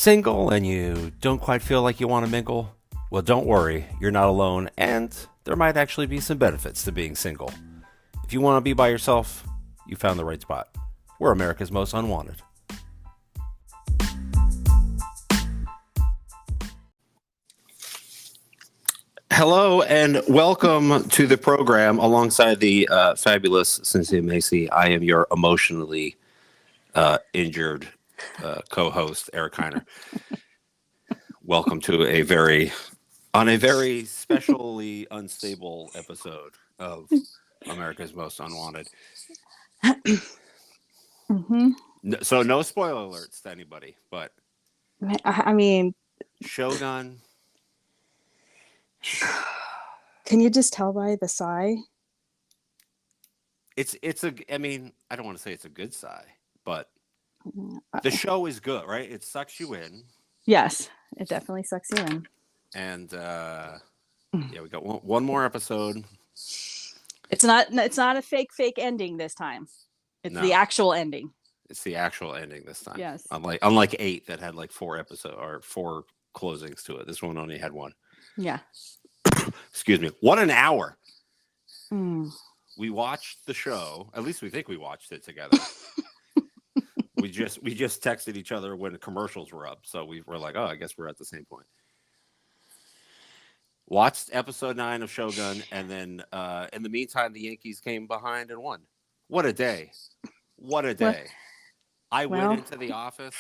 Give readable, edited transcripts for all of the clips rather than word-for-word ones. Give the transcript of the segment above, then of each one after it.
Single and you don't quite feel like you want to mingle? Well, don't worry, you're not alone, and there might actually be some benefits to being single. If you want to be by yourself, you found the right spot. We're America's Most Unwanted. Hello and welcome to the program alongside the fabulous Cynthia and Macy. I am your emotionally injured co-host, Eric Heiner. Welcome to a very specially unstable episode of America's Most Unwanted. Mm-hmm. So no spoiler alerts to anybody, but I mean, Shogun. can you just tell by the sigh? I mean, I don't want to say it's a good sigh, but the show is good, right? It sucks you in. Yes, it definitely sucks you in. And yeah, we got one more episode. It's not a fake ending this time. It's the actual ending. It's the actual ending this time. Yes. Unlike 8 that had like 4 episodes or 4 closings to it. This one only had 1. Yeah. Excuse me. What an hour. We watched the show. At least we think we watched it together. we just texted each other when the commercials were up. So we were like, oh, I guess we're at the same point. Watched episode 9 of Shogun, and then in the meantime, the Yankees came behind and won. What a day. What a day. I went into the office,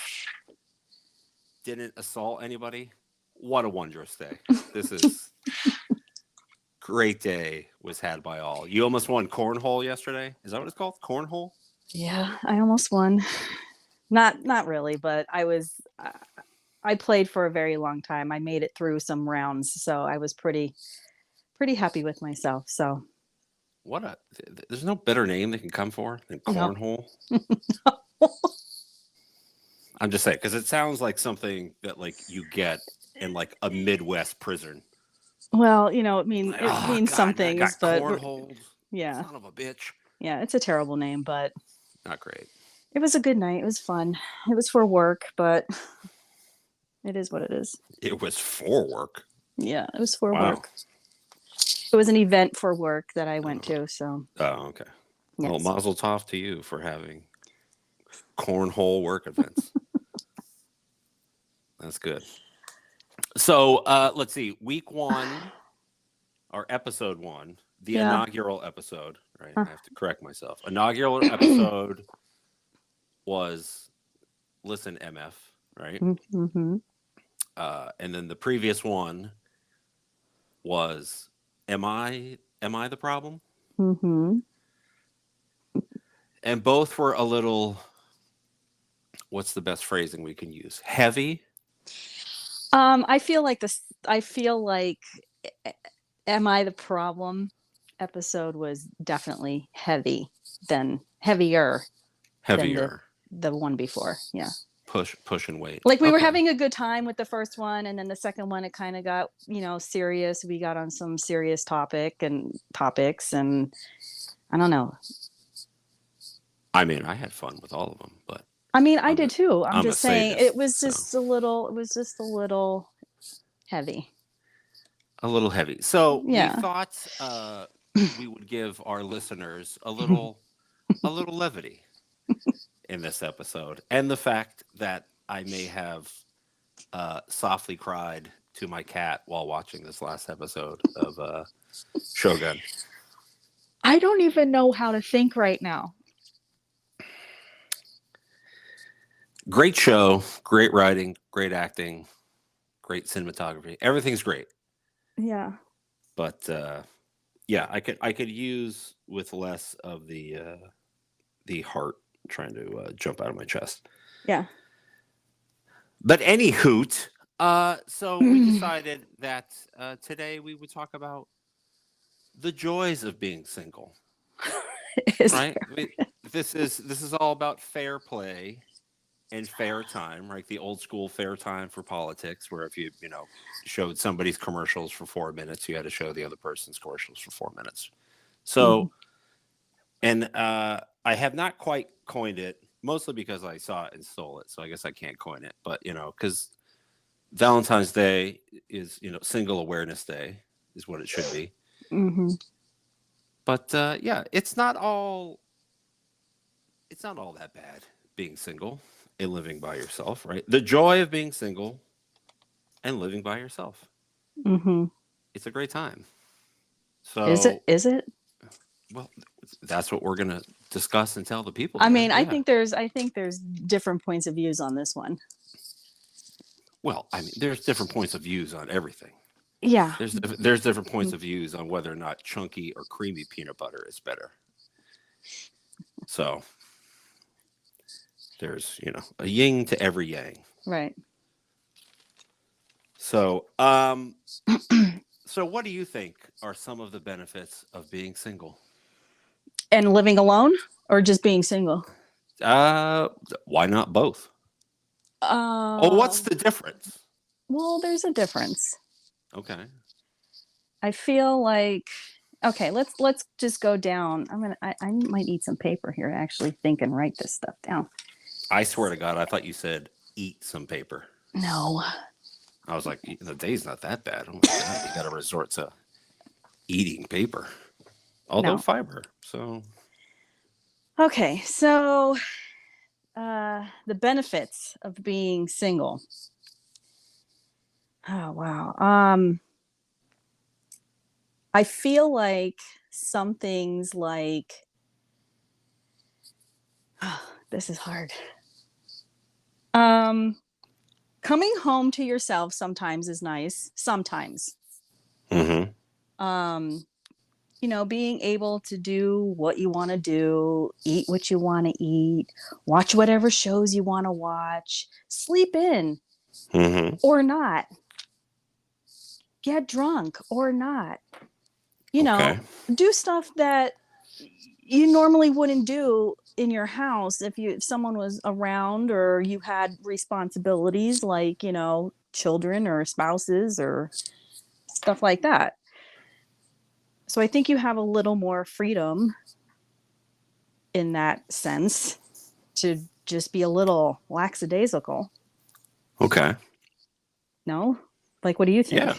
didn't assault anybody. What a wondrous day. This is great day was had by all. You almost won cornhole yesterday. Is that what it's called? Cornhole? Yeah, I almost won. Not really, but I played for a very long time. I made it through some rounds, so I was pretty happy with myself. So there's no better name they can come for than cornhole. No. I'm just saying, because it sounds like something that like you get in like a Midwest prison. Well, it means some things, but cornholed. Yeah, son of a bitch. Yeah, it's a terrible name, but not great. It was a good night. It was fun. It was for work, but it is what it is. It was for work. Yeah, it was for work. It was an event for work that I went to. So. Oh, okay. Yes. Well, mazel tov to you for having cornhole work events. That's good. So let's see. Week 1 or episode 1, the inaugural episode. Right, I have to correct myself. Inaugural episode was Listen MF. Right. Mm-hmm. And then the previous one was Am I the problem? Mm-hmm. And both were a little, what's the best phrasing we can use? Heavy? I feel like Am I the Problem episode was definitely heavier than the one before. Yeah. Push and wait. Like we were having a good time with the first one, and then the second one it kind of got serious. We got on some serious topics, and I don't know. I mean, I had fun with all of them, but I mean, I did too. I'm just saying sadist, it was just a little heavy. A little heavy. So yeah. We thought we would give our listeners a little levity in this episode, and the fact that I may have softly cried to my cat while watching this last episode of Shogun. I don't even know how to think right now. Great show, great writing, great acting, great cinematography. Everything's great. Yeah. But yeah, I could use with less of the heart trying to jump out of my chest. Yeah. But any hoot, so we decided that today we would talk about the joys of being single. Right? This is all about fair play and fair time, right? The old school fair time for politics, where if you showed somebody's commercials for 4 minutes, you had to show the other person's commercials for 4 minutes. So, and I have not quite coined it mostly because I saw it and stole it, so I guess I can't coin it. But because Valentine's Day is Single Awareness Day is what it should be. Mm-hmm. But yeah, it's not all that bad being single and living by yourself, right? The joy of being single and living by yourself. Mm-hmm. It's a great time. Is it? So, Is it? well, that's what we're gonna discuss and tell the people I here. mean, Yeah. I think there's different points of views on this one. Well, I mean, there's different points of views on everything. Yeah. There's different points of views on whether or not chunky or creamy peanut butter is better. So there's a yin to every yang. Right. So so what do you think are some of the benefits of being single? And living alone or just being single? Why not both? Oh, what's the difference? Well, there's a difference. Okay. I feel like okay, let's just go down. I might need some paper here to actually think and write this stuff down. I swear to God, I thought you said eat some paper. No. I was like, the day's not that bad. Oh my God, you got to resort to eating paper. Although fiber. So okay, so the benefits of being single. Oh wow. I feel like some things like this is hard. Coming home to yourself sometimes is nice. Sometimes. Um, being able to do what you want to do, eat what you want to eat, watch whatever shows you want to watch, sleep in or not, get drunk or not, do stuff that you normally wouldn't do in your house if someone was around or you had responsibilities like, children or spouses or stuff like that. So I think you have a little more freedom in that sense to just be a little lackadaisical. Okay. No? Like, what do you think? Yeah.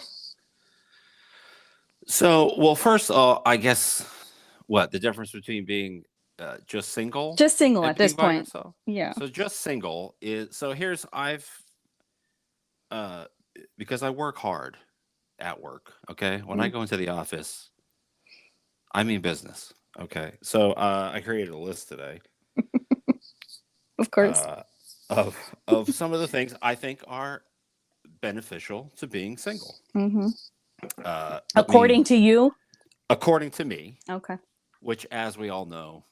So, well, first, I guess what the difference between being just single at this point. yourself? Yeah. So just single is because I work hard at work. Okay. When I go into the office, I mean business. Okay. So I created a list today. Of course. Of some of the things I think are beneficial to being single. According to you? According to me. Okay. Which, as we all know,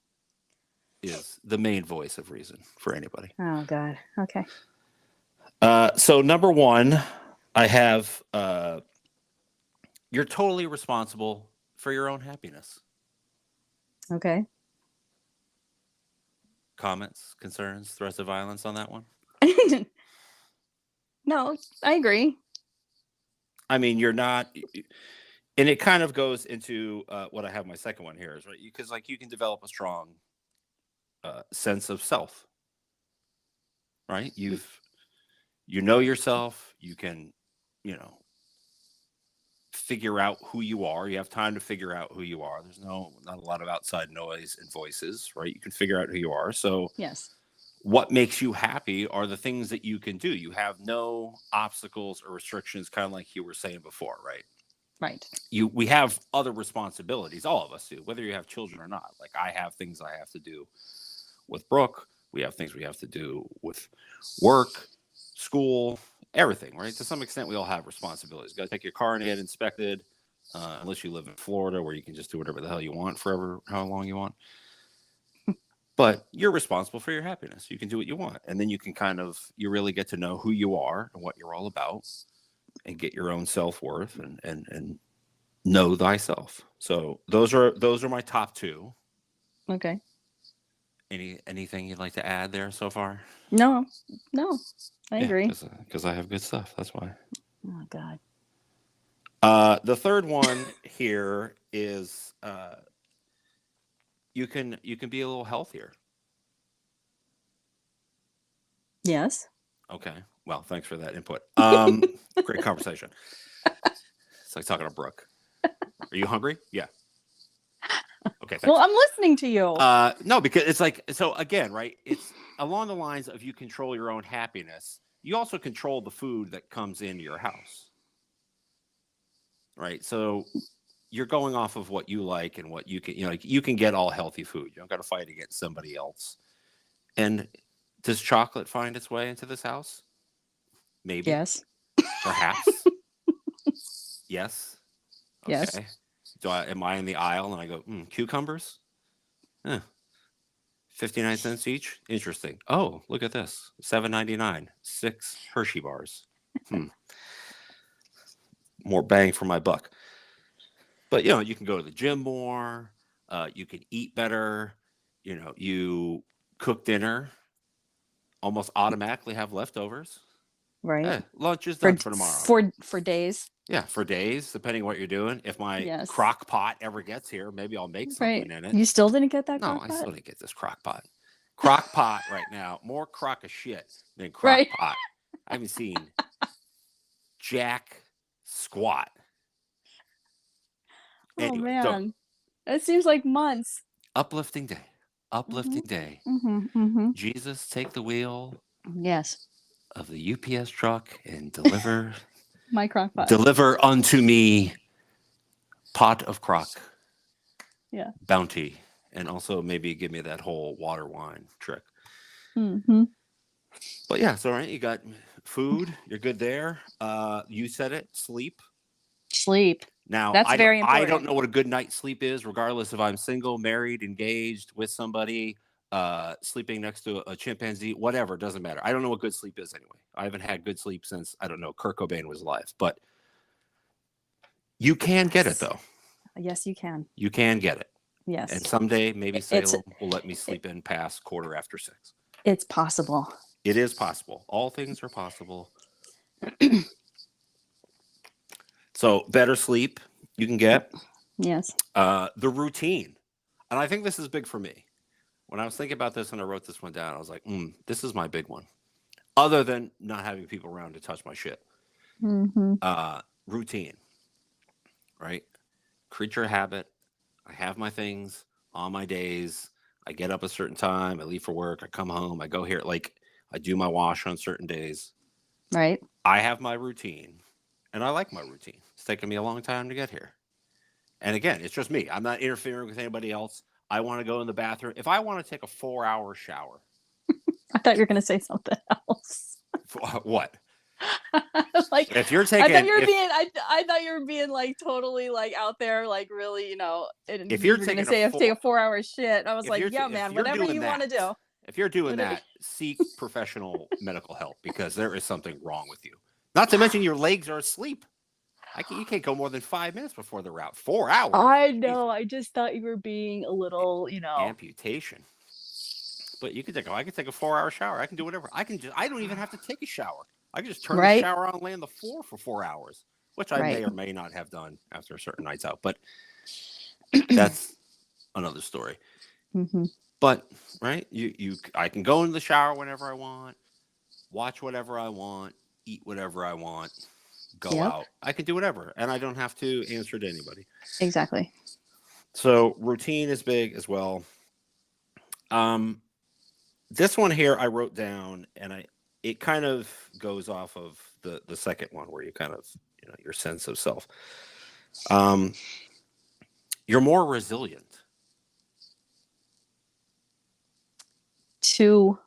is the main voice of reason for anybody. Oh, God. Okay. So number one, I have you're totally responsible for your own happiness. Okay. Comments, concerns, threats of violence on that one? No, I agree. I mean, you're not, and it kind of goes into what I have my second one here is right because you can develop a strong sense of self, right? You know yourself. You can, figure out who you are. You have time to figure out who you are. There's not a lot of outside noise and voices, right? You can figure out who you are. So yes, what makes you happy are the things that you can do. You have no obstacles or restrictions, kind of like you were saying before, right? Right. We have other responsibilities. All of us do, whether you have children or not. Like I have things I have to do with Brooke. We have things we have to do with work, school, everything, right? To some extent, we all have responsibilities. You got to take your car and get inspected, unless you live in Florida where you can just do whatever the hell you want forever, how long you want. But you're responsible for your happiness. You can do what you want. And then you can you really get to know who you are and what you're all about and get your own self-worth and know thyself. So those are my top two. Okay. Anything you'd like to add there so far? No, I agree. Because I have good stuff. That's why. Oh, God. The third one here is you can be a little healthier. Yes. Okay. Well, thanks for that input. Great conversation. It's like talking to Brooke. Are you hungry? Yeah. Okay, Well, thanks. I'm listening to you. No, because it's like, so again, right? It's along the lines of you control your own happiness. You also control the food that comes into your house, right? So you're going off of what you like and what you can, like you can get all healthy food. You don't got to fight against somebody else. And does chocolate find its way into this house? Maybe, Yes. perhaps. Yes. Yes. Okay. Am I in the aisle and I go, cucumbers? 59 cents each? Interesting. Oh, look at this. $7.99. 6 Hershey bars. More bang for my buck. But you can go to the gym more, you can eat better, you cook dinner, almost automatically have leftovers. Right. Lunch is done for tomorrow. For days. Yeah, for days, depending what you're doing. If my crock pot ever gets here, maybe I'll make something in it. You still didn't get that No, crock I pot? still didn't get this crock pot. Crock pot right now, more crock of shit than crock pot. I haven't seen jack squat. Anyway, man. That seems like months. Uplifting day. Uplifting day. Jesus, take the wheel. Yes. Of the UPS truck and deliver my crock pot. Deliver unto me pot of crock. Yeah. Bounty. And also maybe give me that whole water wine trick. But yeah, so right, you got food, you're good there. You said it, sleep. Now, that's very important. I don't know what a good night's sleep is, regardless if I'm single, married, engaged, with somebody, sleeping next to a chimpanzee, whatever, doesn't matter. I don't know what good sleep is anyway. I haven't had good sleep since, I don't know, Kurt Cobain was alive. But you can get it, though. Yes, you can. You can get it. Yes. And someday, maybe Salem will let me sleep in past 6:15. It's possible. It is possible. All things are possible. So better sleep you can get. Yes. The routine. And I think this is big for me. When I was thinking about this and I wrote this one down, I was like, this is my big one. Other than not having people around to touch my shit. Routine. Right? Creature habit. I have my things on my days. I get up a certain time. I leave for work. I come home. I go here. Like, I do my wash on certain days. Right. I have my routine. And I like my routine. It's taken me a long time to get here. And again, it's just me. I'm not interfering with anybody else. I want to go in the bathroom. If I want to take a 4-hour shower. I thought you were going to say something else. What? Like, if you're taking, I thought you were being like totally like out there, like really, if you're taking take a 4-hour shit. I was like, yeah, man, whatever you want to do. If you're doing that, seek professional medical help because there is something wrong with you. Not to mention your legs are asleep. You can't go more than 5 minutes before they're out. 4 hours. I know. I just thought you were being a little, amputation. But you could I could take a 4-hour shower. I can do whatever. I don't even have to take a shower. I can just turn the shower on and lay on the floor for 4 hours, which I may or may not have done after a certain nights out. But that's another story. But right, I can go into the shower whenever I want, watch whatever I want, eat whatever I want, go out. I can do whatever, and I don't have to answer to anybody. Exactly. So routine is big as well. This one here I wrote down, and it kind of goes off of the second one where you kind of your sense of self. You're more resilient. To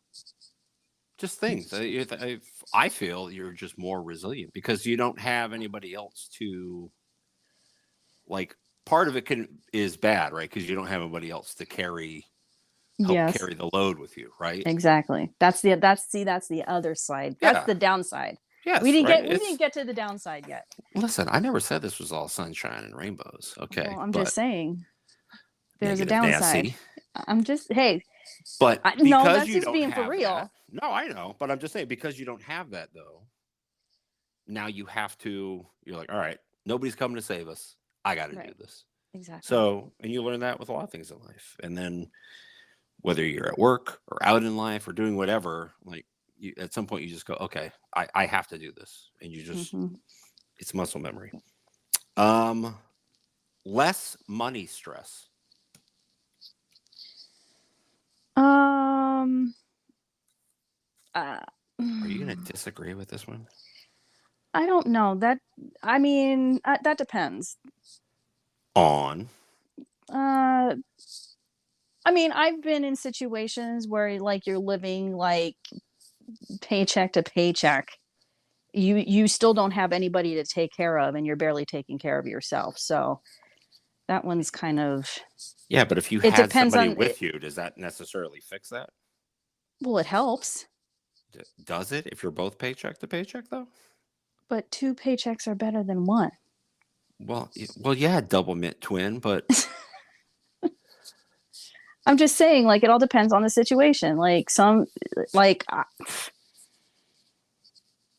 just things. I feel you're just more resilient because you don't have anybody else to like. Part of it is bad, right? Because you don't have anybody else to carry the load with you, right? Exactly. That's the other side. That's the downside. Yes, we didn't get to the downside yet. Listen, I never said this was all sunshine and rainbows. Okay, well, I'm just saying there's a downside. Nancy. I'm just but no, that's just being for real. No, I know, but I'm just saying because you don't have that though. Now you have to. You're like, all right, nobody's coming to save us. I got to do this. Exactly. So, and you learn that with a lot of things in life, and then whether you're at work or out in life or doing whatever, like at some point you just go, okay, I have to do this, and you just Mhm. it's muscle memory. Um, Less money stress. Um, uh, Are you going to disagree with this one? I don't know. I mean, that depends. On. Uh, I mean, I've been in situations where like you're living like paycheck to paycheck. You still don't have anybody to take care of, and you're barely taking care of yourself. So that one's kind of, Yeah, but if you it had depends somebody on it. with you, does that necessarily fix that? Well, it helps, Does it if you're both paycheck to paycheck though? but two paychecks are better than one. Well, yeah, double mint twin, but I'm just saying, like, it all depends on the situation. Like, like,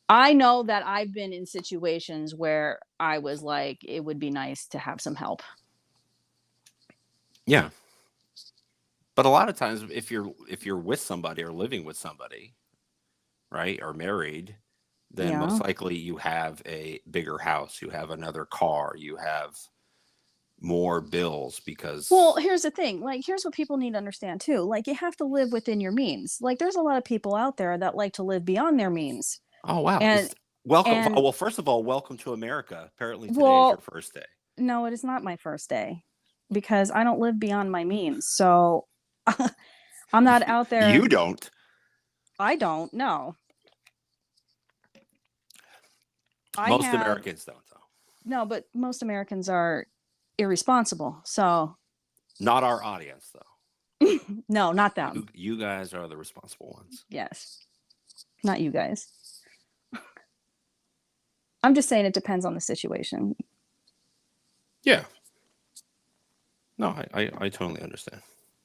I know that I've been in situations where I was like, it would be nice to have some help. yeah. But a lot of times, if you're with somebody or living with somebody, right, or married, then Yeah. most likely you have a bigger house, you have another car, you have more bills Well, because. here's the thing. Like, here's what people need to understand too. Like, you have to live within your means. Like, there's a lot of people out there that like to live beyond their means. Oh wow! And Welcome. and Well, first of all, welcome to America. Apparently, today is your well, first day. no, it is not my first day because I don't live beyond my means. So I'm not out You there. don't. I don't know. I Most have Americans don't, though. no, but most Americans are irresponsible. So Not our audience, though. no, not them. You guys are the responsible ones. Yes, not you guys. I'm just saying it depends on the situation. Yeah. No, I totally understand.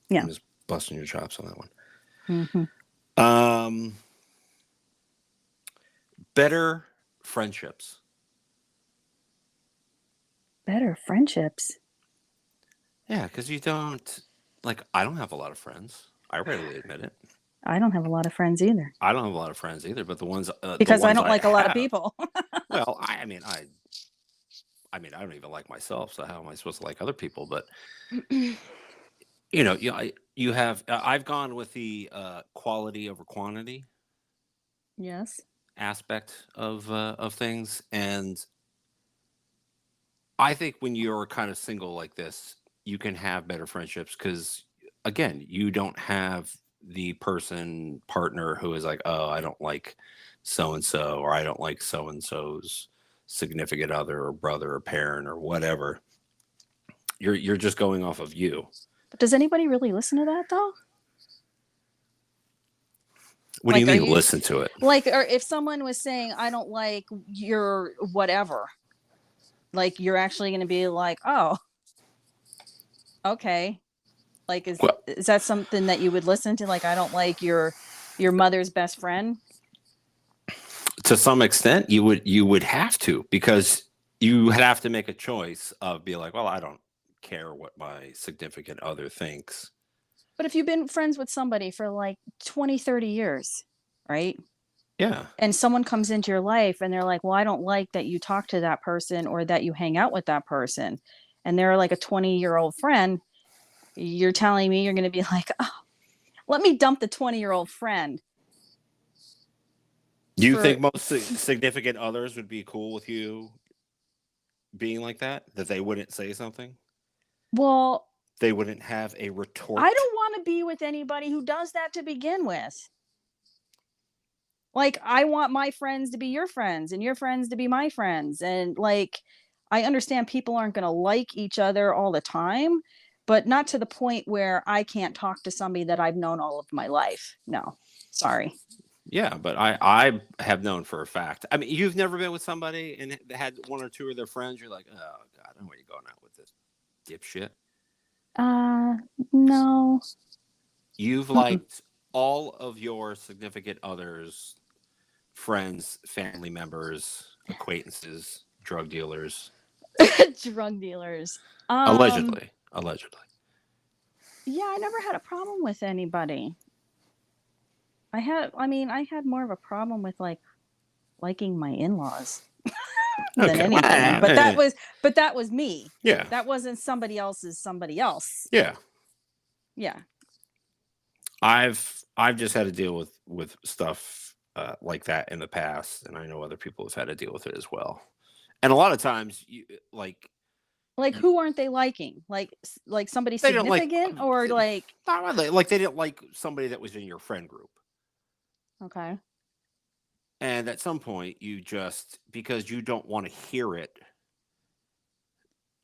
Yeah. I'm just busting your chops on that one. Hmm. Um, Better friendships. Better friendships. Yeah, because you don't like. I don't have a lot of friends. I readily admit it. I don't have a lot of friends either I don't have a lot of friends either. But the because I ones don't I like a lot of have, people. well, I mean, I don't even like myself. So how am I supposed to like other people? But you have. I've gone with the quality over quantity Yes. aspect of things, and I think when you're kind of single like this, you can have better friendships because, again, you don't have the partner who is like, oh, I don't like so and so, or I don't like so and so's significant other or brother or parent or whatever. You're just going off of you. But does anybody really listen to that though? What do you Like, are mean you listen to it? like, or if someone was saying, I don't like your whatever, like, you're actually going to be like, oh, okay. Like, Well, is that something that you would listen to? Like, I don't like your mother's best friend. to some extent, you would have to because you would have to make a choice of be like, well, I don't care what my significant other thinks. But if you've been friends with somebody for like 20, 30 years, right? Yeah. And someone comes into your life and they're like, well, I don't like that you talk to that person or that you hang out with that person. And they're like a 20-year-old friend. You're telling me you're going to be like, oh, let me dump the 20-year-old friend Do you for, think most significant others would be cool with you being like that? That they wouldn't say something? well, They wouldn't have a I retort? don't want to be with anybody who does that to begin with. Like, I want my friends to be your friends and your friends to be my friends. And like, I understand people aren't going to like each other all the time, but not to the point where I can't talk to somebody that I've known all of my life. No, sorry. Yeah, but I have known for a fact. I mean, you've never been with somebody and had one or two of their friends. You're like, oh God, I know where you're going out with this dipshit. Uh, no. You've Mm-mm. liked all of your significant others, friends, family members, acquaintances, drug dealers, Drug dealers. allegedly. Yeah, I never had a problem with anybody. I had more of a problem with like liking my in-laws than Okay. Well, anything. But that was me. yeah. That wasn't somebody else's somebody else. Yeah. Yeah. I've just had to deal with stuff like that in the past, and I know other people have had to deal with it as well. And a lot of times, you like Like you, who aren't they liking? Like somebody they don't like significant or like not really, like they didn't like somebody that was in your friend group. okay. And at some point, you just because you don't want to hear it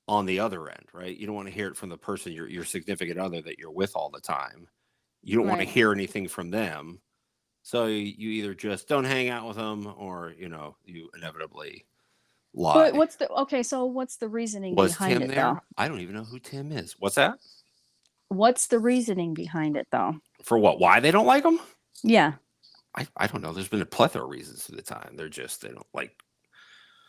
on the other end, right? You don't want to hear it from the person your significant other that you're with all the time. You don't want to Right. hear anything from them. So you either just don't hang out with them or, you inevitably But lie. what's the reasoning Was behind Tim it though? there? I don't even know who Tim is. What's that? What's the reasoning behind it though? For what? Why they don't like him? Yeah. I don't know. There's been a plethora of reasons for the time. They don't like.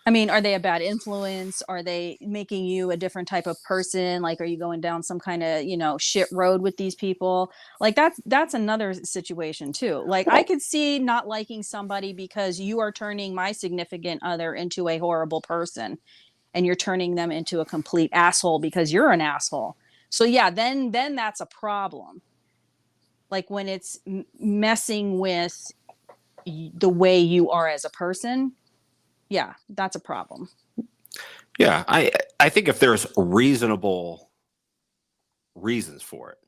I mean, are they a bad influence? Are they making you a different type of person? Like, are you going down some kind of, shit road with these people? Like that's another situation too. Like I Well, could see not liking somebody because you are turning my significant other into a horrible person and you're turning them into a complete asshole because you're an asshole. So yeah, then that's a problem. Like when it's messing with the way you are as a person, yeah, that's a problem. yeah, I think if there's reasonable reasons for it,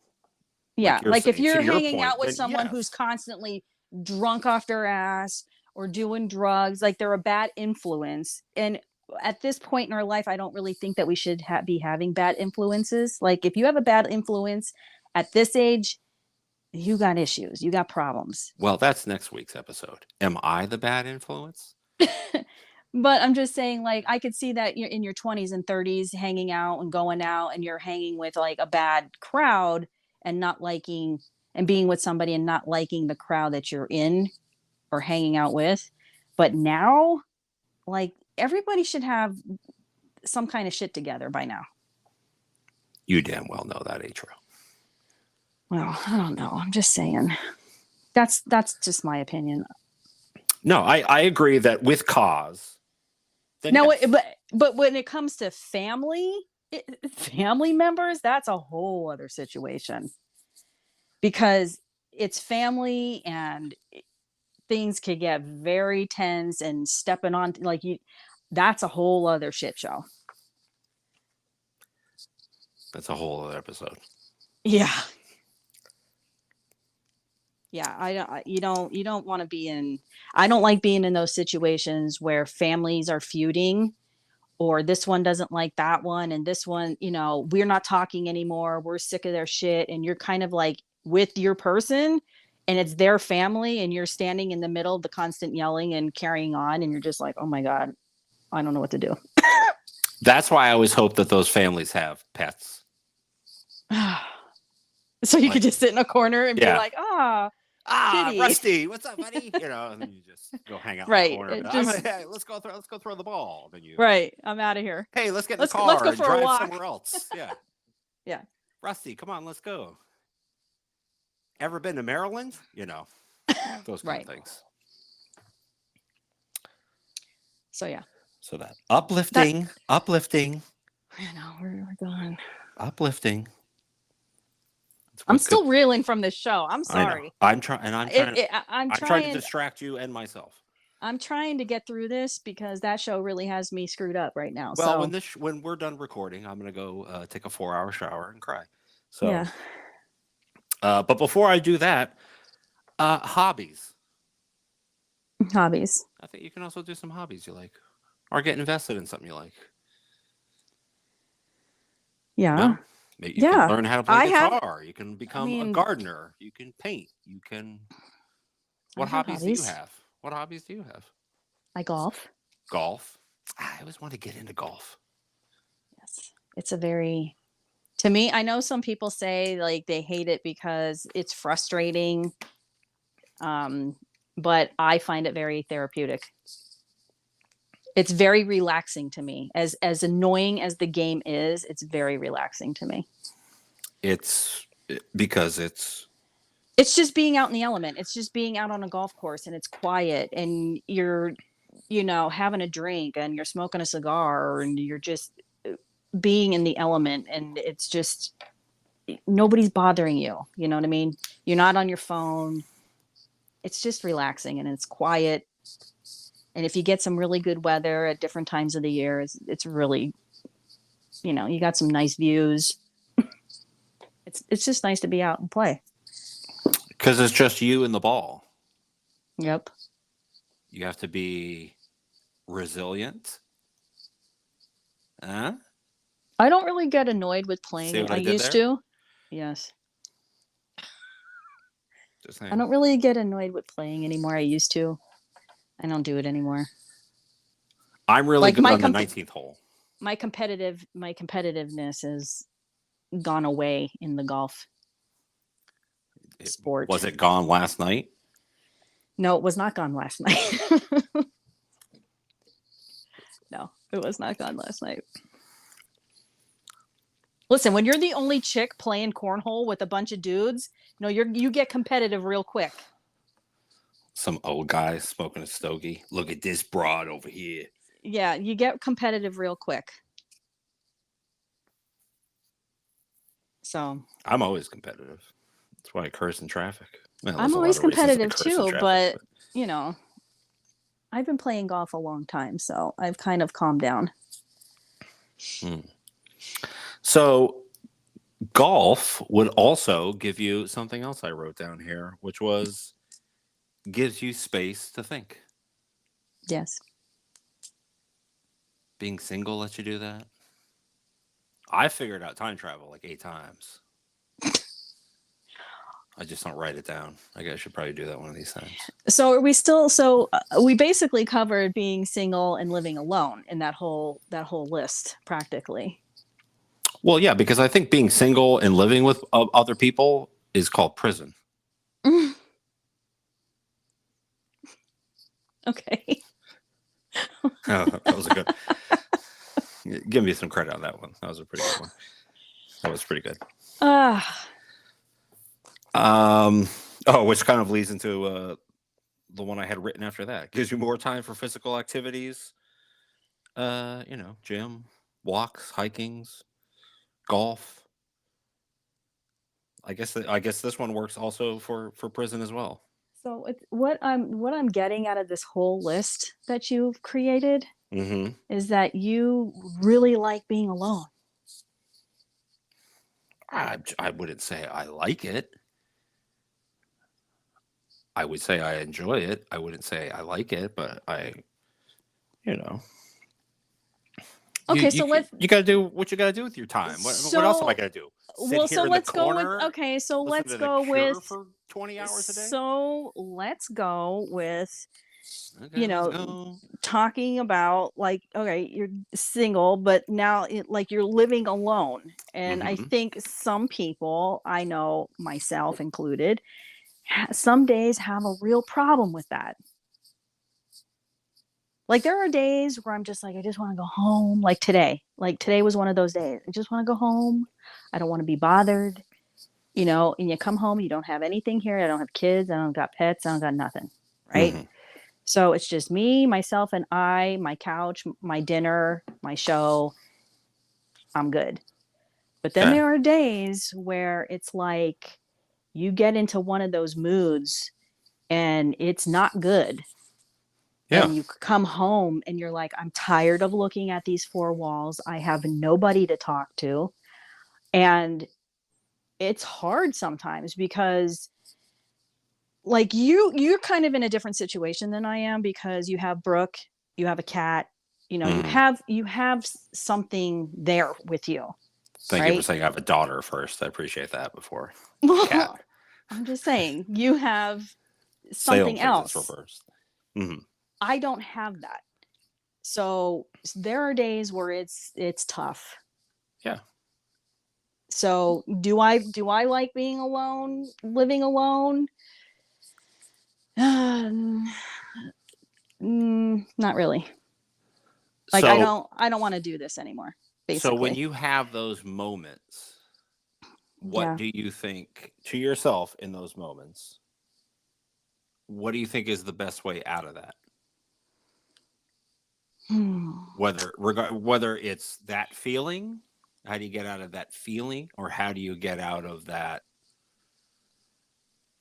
Yeah, like you're like if saying, to you're your hanging point, out with then someone who's yes. constantly drunk off their ass or doing drugs, like they're a bad influence. And at this point in our life, I don't really think that we should be having bad influences. Like if you have a bad influence at this age, you got issues, you got problems. Well, that's next week's episode. Am I the bad influence? But I'm just saying, like, I could see that you're in your 20s and 30s hanging out and going out, and you're hanging with like a bad crowd and not liking and being with somebody and not liking the crowd that you're in or hanging out with. But now, like, everybody should have some kind of shit together by now. You damn well know that ain't true. Well, I don't know. I'm just saying. That's just my opinion. No, I agree that with cause, then No, yes. but when it comes to family members, that's a whole other situation because it's family and things could get very tense and stepping on like you. That's a whole other shit show. That's a whole other episode. Yeah. Yeah, you don't want to be in. I don't like being in those situations where families are feuding or this one doesn't like that one and this one, we're not talking anymore, we're sick of their shit, and you're kind of like with your person and it's their family and you're standing in the middle of the constant yelling and carrying on and you're just like, oh my god, I don't know what to do. That's why I always hope that those families have pets. So you Like, could just sit in a corner and be yeah. like, kitty. Rusty, what's up, buddy? And then you just go hang out in the Right, corner. it Like, just hey, let's go throw the ball. Then you, right, I'm out of here. hey, let's get in the Let's car go and for a drive walk. somewhere else. Yeah, Yeah. Rusty, come on, let's go. Ever been to Maryland? Those kind Right. of things. So yeah. So that uplifting. I know we're going. Uplifting. I'm still reeling from this show. I'm I know. sorry. I'm trying. I'm trying to distract you and myself. I'm trying to get through this because that show really has me screwed up right now. Well, So when we're done recording, I'm gonna go take a 4-hour shower and cry. So, yeah. But before I do that, hobbies. Hobbies. I think you can also do some hobbies you like, or get invested in something you like. Yeah. No? You can learn how to play guitar. You can become a gardener. You can paint. You can. What hobbies do you have? What hobbies do you have? I golf. Golf. I always want to get into golf. Yes. It's to me, I know some people say like they hate it because it's frustrating. But I find it very therapeutic. It's very relaxing to me. As annoying as the game is, it's very relaxing to me. It's because it's It's just being out in the element. It's just being out on a golf course and it's quiet and you're, having a drink and you're smoking a cigar and you're just being in the element and it's just nobody's bothering you. You know what I mean? You're not on your phone. It's just relaxing and it's quiet. And if you get some really good weather at different times of the year, it's really, you got some nice views. It's just nice to be out and play. Because it's just you and the ball. Yep. You have to be resilient. Huh? I don't really get annoyed with playing. See what I I did used there? to. Yes. Just I saying. don't really get annoyed with playing anymore. I used to. I don't do it anymore. I'm really Like good on the 19th hole. My competitiveness has gone away in the golf sport. Was it gone last night? No, it was not gone last night. No, it was not gone last night. Listen, when you're the only chick playing cornhole with a bunch of dudes, you get competitive real quick. Some old guy smoking a stogie. Look at this broad over here. Yeah, you get competitive real quick. So I'm always competitive. That's why I curse in traffic. Well, I'm always competitive too, but I've been playing golf a long time, so I've kind of calmed down. So golf would also give you something else I wrote down here, which was gives you space to think. Yes. Being single lets you do that. I figured out time travel like 8 times. I just don't write it down. I guess I should probably do that one of these times. So are we still? We basically covered being single and living alone in that whole list, practically. Well, yeah, because I think being single and living with other people is called prison. Okay. Oh, that was a good. Give me some credit on that one. That was a pretty good one. That was pretty good. Which kind of leads into the one I had written after that. Gives you more time for physical activities. Gym, walks, hikings, golf. I guess this one works also for prison as well. So what I'm getting out of this whole list that you've created is that you really like being alone. I wouldn't say I like it. I would say I enjoy it. I wouldn't say I like it, but Okay, you got to do what you got to do with your time. What else am I going to do? Sit here in the corner? Let's go with for 20 hours a day. So let's go with Okay, let's go. talking about you're single, but now you're living alone. And I think some people, I know myself included, some days have a real problem with that. Like there are days where I'm just like, I just want to go home. Like today was one of those days. I just want to go home. I don't want to be bothered, and you come home, you don't have anything here. I don't have kids. I don't got pets. I don't got nothing. Right. So it's just me, myself, and I, my couch, my dinner, my show. I'm good. But then there are days where it's like you get into one of those moods and it's not good. Yeah. And you come home and you're like, I'm tired of looking at these 4 walls. I have nobody to talk to. And it's hard sometimes because you're kind of in a different situation than I am because you have Brooke, you have a cat, you have something there with you. Thank you for saying I have a daughter first. I appreciate that before. Cat. I'm just saying you have something else. First. I don't have that. So there are days where it's tough. Yeah. So do I like being alone, living alone? Not really. Like I don't want to do this anymore. Basically. So when you have those moments, what Yeah. do you think to yourself in those moments? What do you think is the best way out of that? Hmm. Whether it's that feeling, how do you get out of that feeling, or how do you get out of that,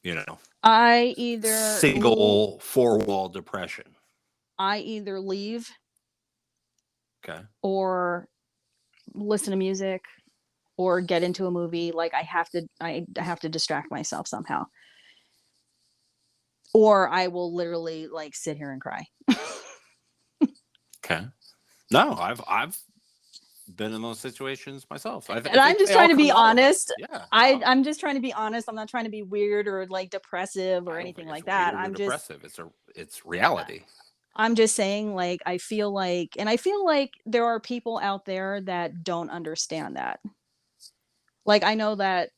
you know, I either single four-wall depression? I either leave Okay. or listen to music or get into a movie. Like I have to distract myself somehow. Or I will literally like sit here and cry. Okay. No, I've been in those situations myself. I And I'm think just they all trying to come be out of us. honest. Yeah. No. I'm just trying to be honest. I'm not trying to be weird or like depressive or I don't anything think it's like that. weird or depressive. It's reality. I'm just saying, like, I feel like there are people out there that don't understand that. Like, I know that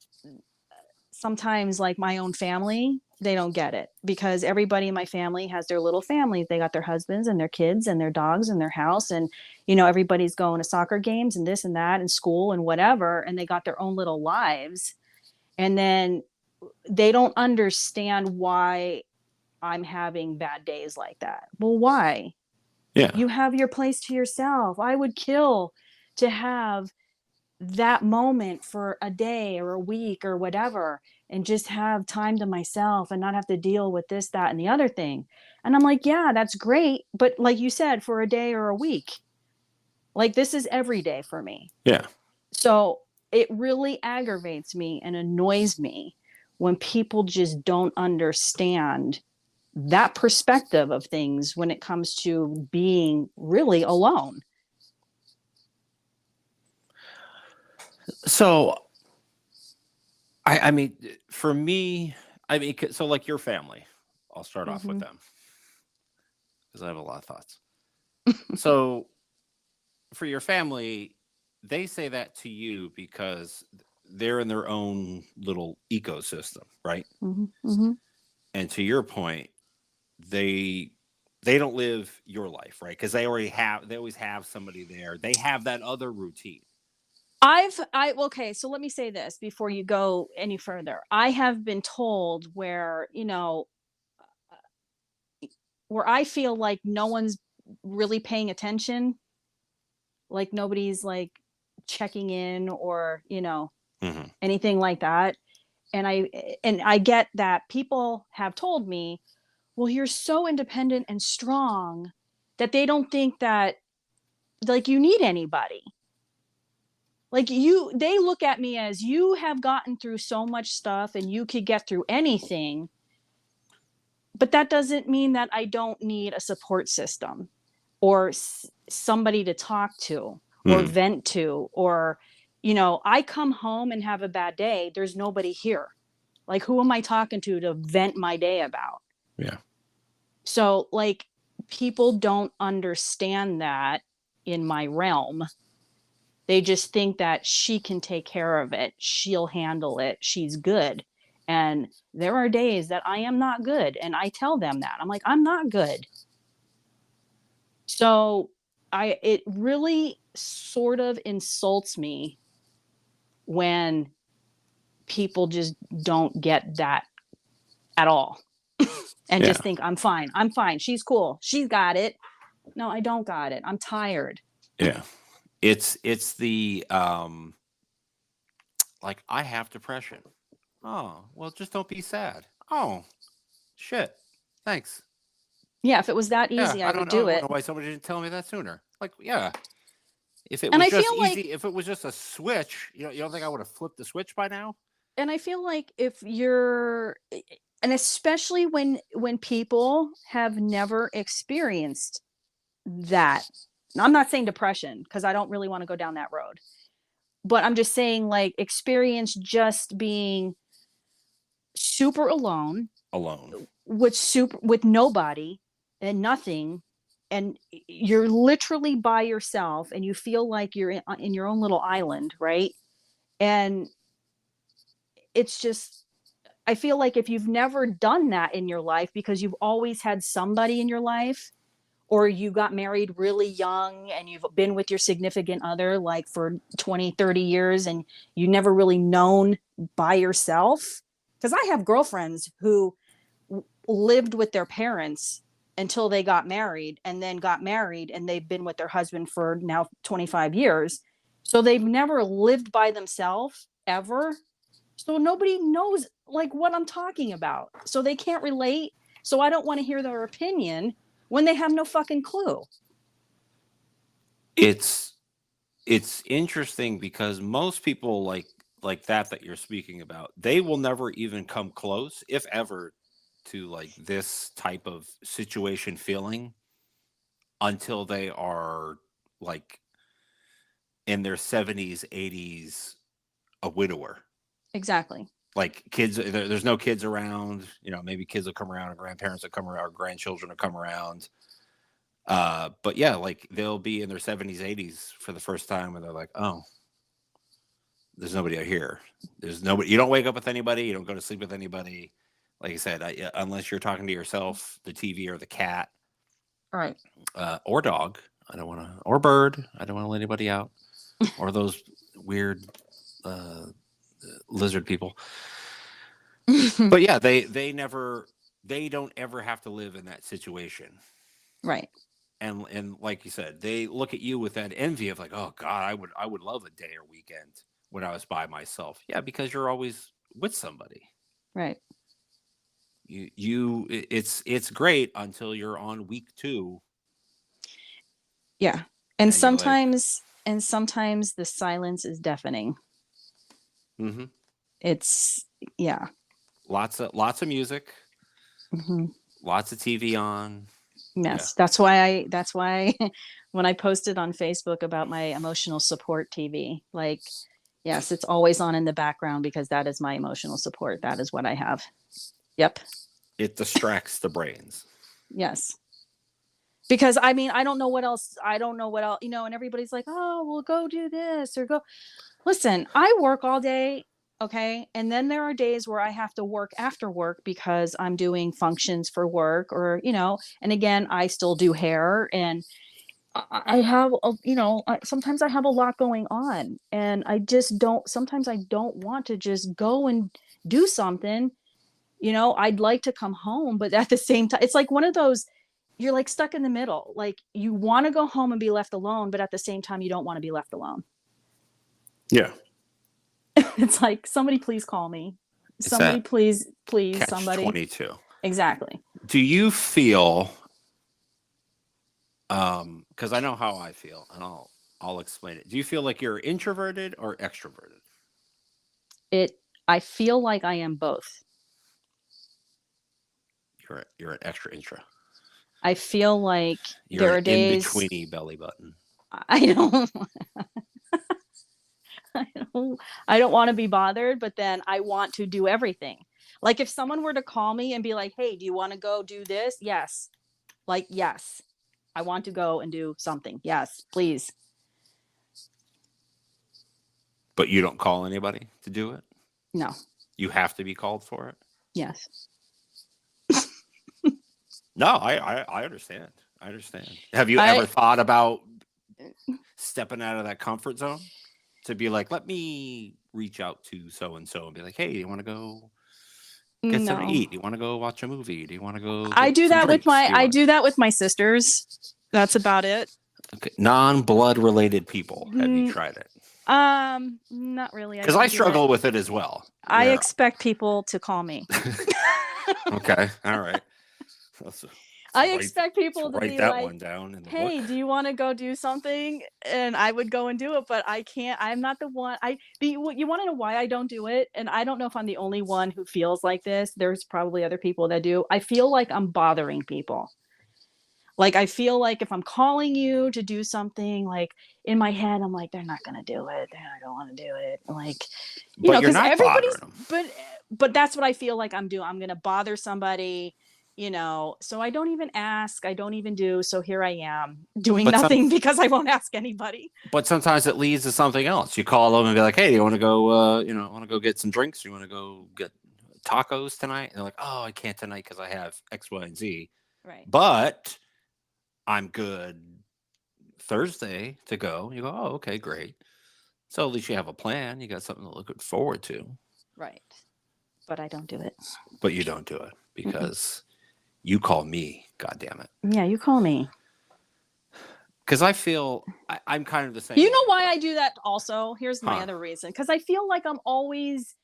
sometimes, like, my own family, they don't get it because everybody in my family has their little families. They got their husbands and their kids and their dogs and their house. And, everybody's going to soccer games and this and that and school and whatever. And they got their own little lives. And then they don't understand why I'm having bad days like that. Well, why? Yeah. You have your place to yourself. I would kill to have that moment for a day or a week or whatever and just have time to myself and not have to deal with this, that, and the other thing. And I'm like, yeah, that's great. But like you said, for a day or a week, like this is every day for me. Yeah. So it really aggravates me and annoys me when people just don't understand that perspective of things when it comes to being really alone. So I mean, for me, I mean, so like your family, I'll start off with Mm-hmm. them because I have a lot of thoughts. So for your family, they say that to you because they're in their own little ecosystem, right? Mm-hmm. Mm-hmm. And to your point, they they don't live your life, right? Because they always have somebody there. They have that other routine. Okay, so let me say this before you go any further. I have been told where I feel like no one's really paying attention, like nobody's like checking in or, Hmm. anything like that. And I get that people have told me, "Well, you're so independent and strong that they don't think that like you need anybody." Like they look at me as you have gotten through so much stuff and you could get through anything, but that doesn't mean that I don't need a support system or somebody to talk to or Hmm. vent to, or I come home and have a bad day, there's nobody here. Like, who am I talking to vent my day about? Yeah. So, like, people don't understand that in my realm. They just think that she can take care of it. She'll handle it. She's good. And there are days that I am not good. And I tell them that. I'm like, I'm not good. So it really sort of insults me when people just don't get that at all and Yeah. just think I'm fine. I'm fine. She's cool. She's got it. No, I don't got it. I'm tired. Yeah. It's the like I have depression. Oh, well, just don't be sad. Oh, shit. Thanks. Yeah, if it was that Yeah, easy, I would do I don't it. know why somebody didn't tell me that sooner. Like, yeah, if it And was I just feel like easy, if it was just a switch, you don't think I would have flipped the switch by now? if you're and especially when people have never experienced that. I'm not saying depression because I don't really want to go down that road. But I'm just saying like experience just being super alone Alone. with nobody and nothing, and you're literally by yourself and you feel like you're in your own little island, right? And it's just, I feel like if you've never done that in your life because you've always had somebody in your life, or you got married really young and you've been with your significant other like for 20, 30 years and you never really known by yourself. Because I have girlfriends who lived with their parents until they got married, and then got married and they've been with their husband for now 25 years. So they've never lived by themselves ever. So nobody knows like what I'm talking about. So they can't relate. So I don't want to hear their opinion when they have no fucking clue. It's interesting because most people like that you're speaking about, they will never even come close, if ever, to like this type of situation feeling until they are like in their 70s, 80s, a widower. Exactly. Like kids, there's no kids around, maybe kids will come around, or grandparents will come around, or grandchildren will come around. But yeah, like they'll be in their 70s, 80s for the first time, and they're like, oh, there's nobody out here. There's nobody. You don't wake up with anybody. You don't go to sleep with anybody. Like I said, unless you're talking to yourself, the TV, or the cat, Right. Or dog. I don't want to, or bird. I don't want to let anybody out, or those weird lizard people. But yeah, they don't ever have to live in that situation. Right. And like you said, they look at you with that envy of like, oh God, I would love a day or weekend when I was by myself. Yeah, because you're always with somebody. Right. It's great until you're on week 2. Yeah. And sometimes the silence is deafening. Mm-hmm. It's yeah. Lots of music. Mm-hmm. Lots of TV on. Yes. Yeah. That's why when I posted on Facebook about my emotional support TV, like, yes, it's always on in the background because that is my emotional support. That is what I have. Yep. It distracts the brains. Yes. Because I mean, I don't know what else, and everybody's like, oh, well, go do this or go. Listen, I work all day. Okay. And then there are days where I have to work after work because I'm doing functions for work or, and again, I still do hair and I have, sometimes I have a lot going on and sometimes I don't want to just go and do something. I'd like to come home, but at the same time, it's like one of those, you're like stuck in the middle. Like you want to go home and be left alone, but at the same time, you don't want to be left alone. Yeah. It's like, somebody please call me. Somebody please, catch somebody. 22. Exactly. Do you feel, because I know how I feel, and I'll explain it. Do you feel like you're introverted or extroverted? I feel like I am both. You're an extra intra. I feel like you're there are days in betweeny belly button. I don't I don't want to be bothered, but then I want to do everything. Like if someone were to call me and be like, hey, do you want to go do this? Yes. Like, yes, I want to go and do something. Yes, please. But you don't call anybody to do it? No. You have to be called for it? Yes. No, I understand. I understand. Have you ever thought about stepping out of that comfort zone to be like, let me reach out to so-and-so and be like, hey, do you want to go get something to eat? Do you want to go watch a movie? Do you want to go? I do that with my sisters. That's about it. Okay. Non-blood related people. Have you tried it? Not really. Because I struggle with it as well. I expect people to call me. Okay. All right. I expect people to write be that like, one down in the hey, book. do you want to go do something? And I would go and do it, but I can't. I'm not the one. You want to know why I don't do it? And I don't know if I'm the only one who feels like this. There's probably other people that do. I feel like I'm bothering people. Like, I feel like if I'm calling you to do something, like in my head, I'm like, they're not going to do it. They're not going to want to do it. Like, because everybody's, but that's what I feel like I'm doing. I'm going to bother somebody, so I don't even ask. I don't even do. So here I am doing nothing because I won't ask anybody. But sometimes it leads to something else. You call them and be like, hey, do you want to go, want to go get some drinks? You want to go get tacos tonight? And they're like, oh, I can't tonight because I have X, Y, and Z. Right. But I'm good Thursday to go. You go, oh, okay, great. So at least you have a plan. You got something to look forward to. Right. But I don't do it. But you don't do it Mm-mm. because you call me, God damn it. Yeah, you call me. Because I feel I'm kind of the same You way. know why I do that also? Here's my Huh. other reason. Because I feel like I'm always.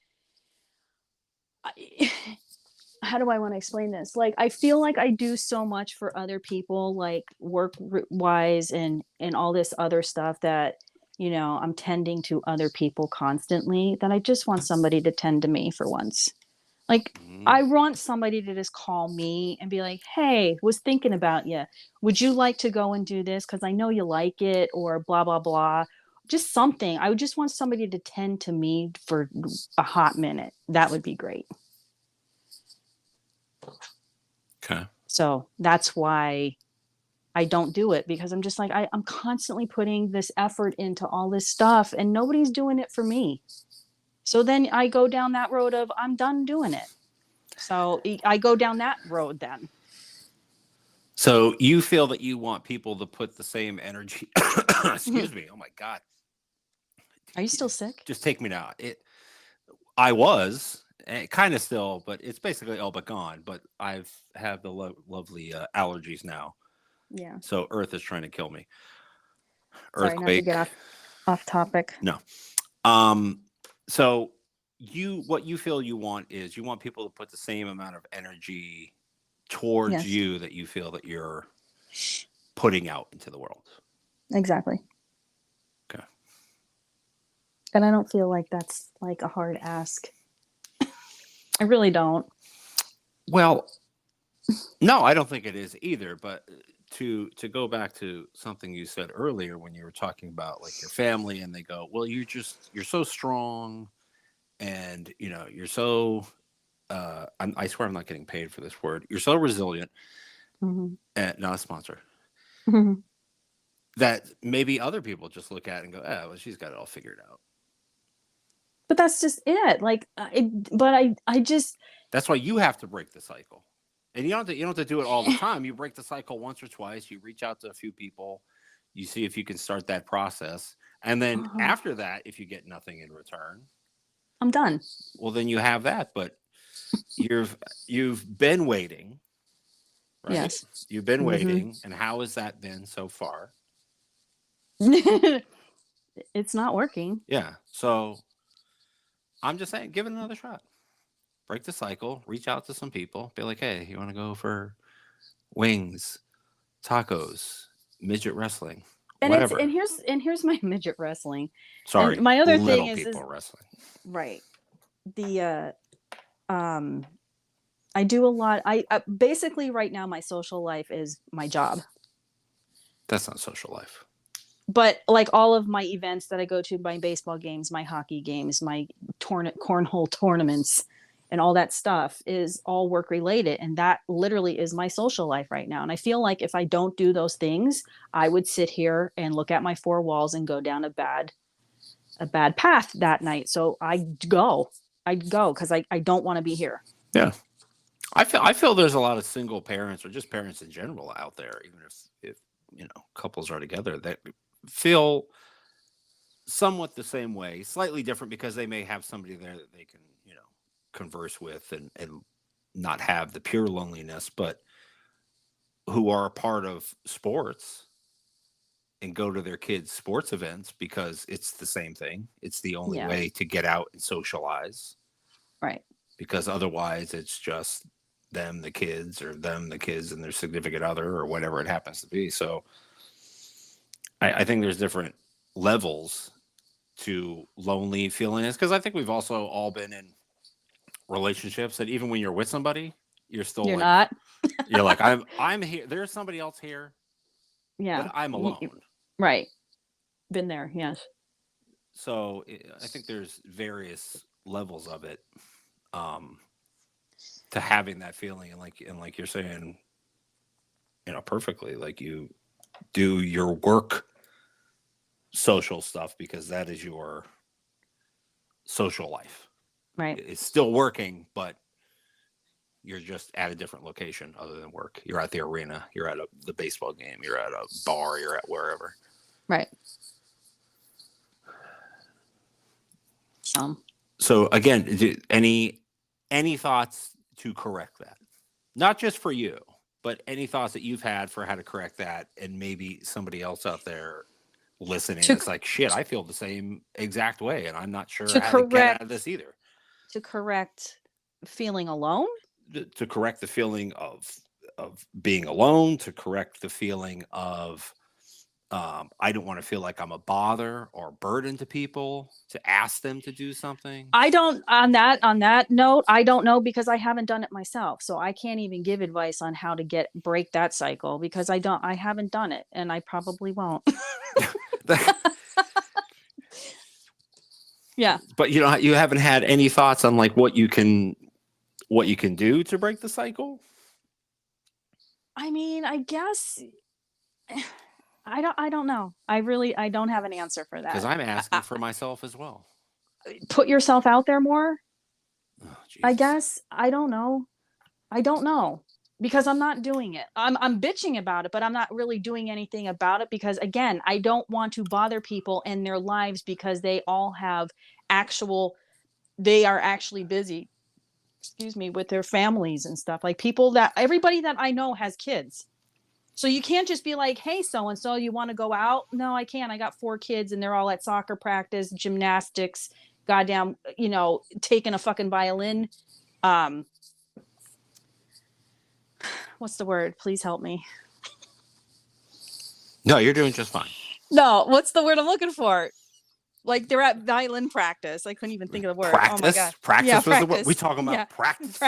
How do I want to explain this? Like, I feel like I do so much for other people, like work wise and all this other stuff that, I'm tending to other people constantly, that I just want somebody to tend to me for once. Like, Mm. I want somebody to just call me and be like, "Hey, was thinking about you. Would you like to go and do this? Because I know you like it," or blah, blah, blah. Just something. I would just want somebody to tend to me for a hot minute. That would be great. Okay. So that's why I don't do it, because I'm just like, I'm constantly putting this effort into all this stuff and nobody's doing it for me. So then I go down that road of I'm done doing it. So I go down that road then. So you feel that you want people to put the same energy. Excuse me. Oh my God. Are you still sick? Just take me now. I was kind of still, but it's basically all but gone. But I've have the lovely allergies now. Yeah. So Earth is trying to kill me. Sorry, not to Earthquake. get off topic. No. Um. So what you feel you want is you want people to put the same amount of energy towards Yes, you that you feel that you're putting out into the world. exactly. Okay. And I don't feel like that's like a hard ask. I really don't. Well, no, I don't think it is either. But to go back to something you said earlier when you were talking about like your family, and they go, "Well, you're so strong, and you're so." I swear I'm not getting paid for this word. You're so resilient, Hmm. and not a sponsor. Hmm. That maybe other people just look at it and go, "Oh, well, she's got it all figured out." But that's just it. Like, but I just, That's why you have to break the cycle. And you don't have to do it all the time. You break the cycle once or twice. You reach out to a few people. You see if you can start that process. And then uh, after that, if you get nothing in return, I'm done. well then you have that. But you've been waiting, right? Yes. You've been Hmm. waiting. And how has that been so far? It's not working. Yeah. So I'm just saying, give it another shot. Break the cycle, reach out to some people, be like, hey, you want to go for wings, tacos, midget wrestling, And whatever. here's my midget wrestling. And Sorry, my other thing little is people wrestling. right. The I do a lot. I basically right now my social life is my job. That's not social life. But like all of my events that I go to, my baseball games, my hockey games, my cornhole tournaments, and all that stuff is all work related. And that literally is my social life right now. And I feel like if I don't do those things, I would sit here and look at my four walls and go down a bad path that night. So I'd go because I don't want to be here. Yeah. I feel there's a lot of single parents or just parents in general out there, even if couples are together, that feel somewhat the same way, slightly different because they may have somebody there that they can, converse with and not have the pure loneliness, but who are a part of sports and go to their kids' sports events because it's the same thing. It's the only Yeah. way to get out and socialize, Right. because otherwise it's just them, the kids, or them, the kids, and their significant other, or whatever it happens to be. So I think there's different levels to lonely feelings, because I think we've also all been in relationships that even when you're with somebody, you're still You're like, not. I'm here. There's somebody else here, but Yeah. I'm alone. Right. Been there. Yes. So I think there's various levels of it, um, to having that feeling, and like you're saying, perfectly, like you do your work social stuff because that is your social life. Right. It's still working, but You're just at a different location other than work. You're at the arena. You're at the baseball game. You're at a bar. You're at wherever. Right. So again, any thoughts to correct that? Not just for you, but any thoughts that you've had for how to correct that, and maybe somebody else out there listening is like, shit, I feel the same exact way, and I'm not sure how to get out of this either. To correct feeling alone? To correct the feeling of being alone, to correct the feeling of I don't want to feel like I'm a bother or burden to people, to ask them to do something. I don't, on that note, I don't know, because I haven't done it myself. So I can't even give advice on how to break that cycle, because I haven't done it, and I probably won't. Yeah. But you haven't had any thoughts on like what you can do to break the cycle? I mean, I guess I don't know. I don't have an answer for that. Because I'm asking for myself as well. Put yourself out there more. Oh, I guess. I don't know. Because I'm not doing it. I'm bitching about it, but I'm not really doing anything about it, because again, I don't want to bother people in their lives, because they all have they are actually busy, with their families and stuff. Like everybody that I know has kids. So you can't just be like, hey, so-and-so, you want to go out? No, I can't. I got 4 kids and they're all at soccer practice, gymnastics, goddamn, taking a fucking violin. What's the word? Please help me. No, you're doing just fine. No, what's the word I'm looking for? Like they're at violin practice. I couldn't even think of the word. Practice? Oh my God. Practice was the word. We talking about practice.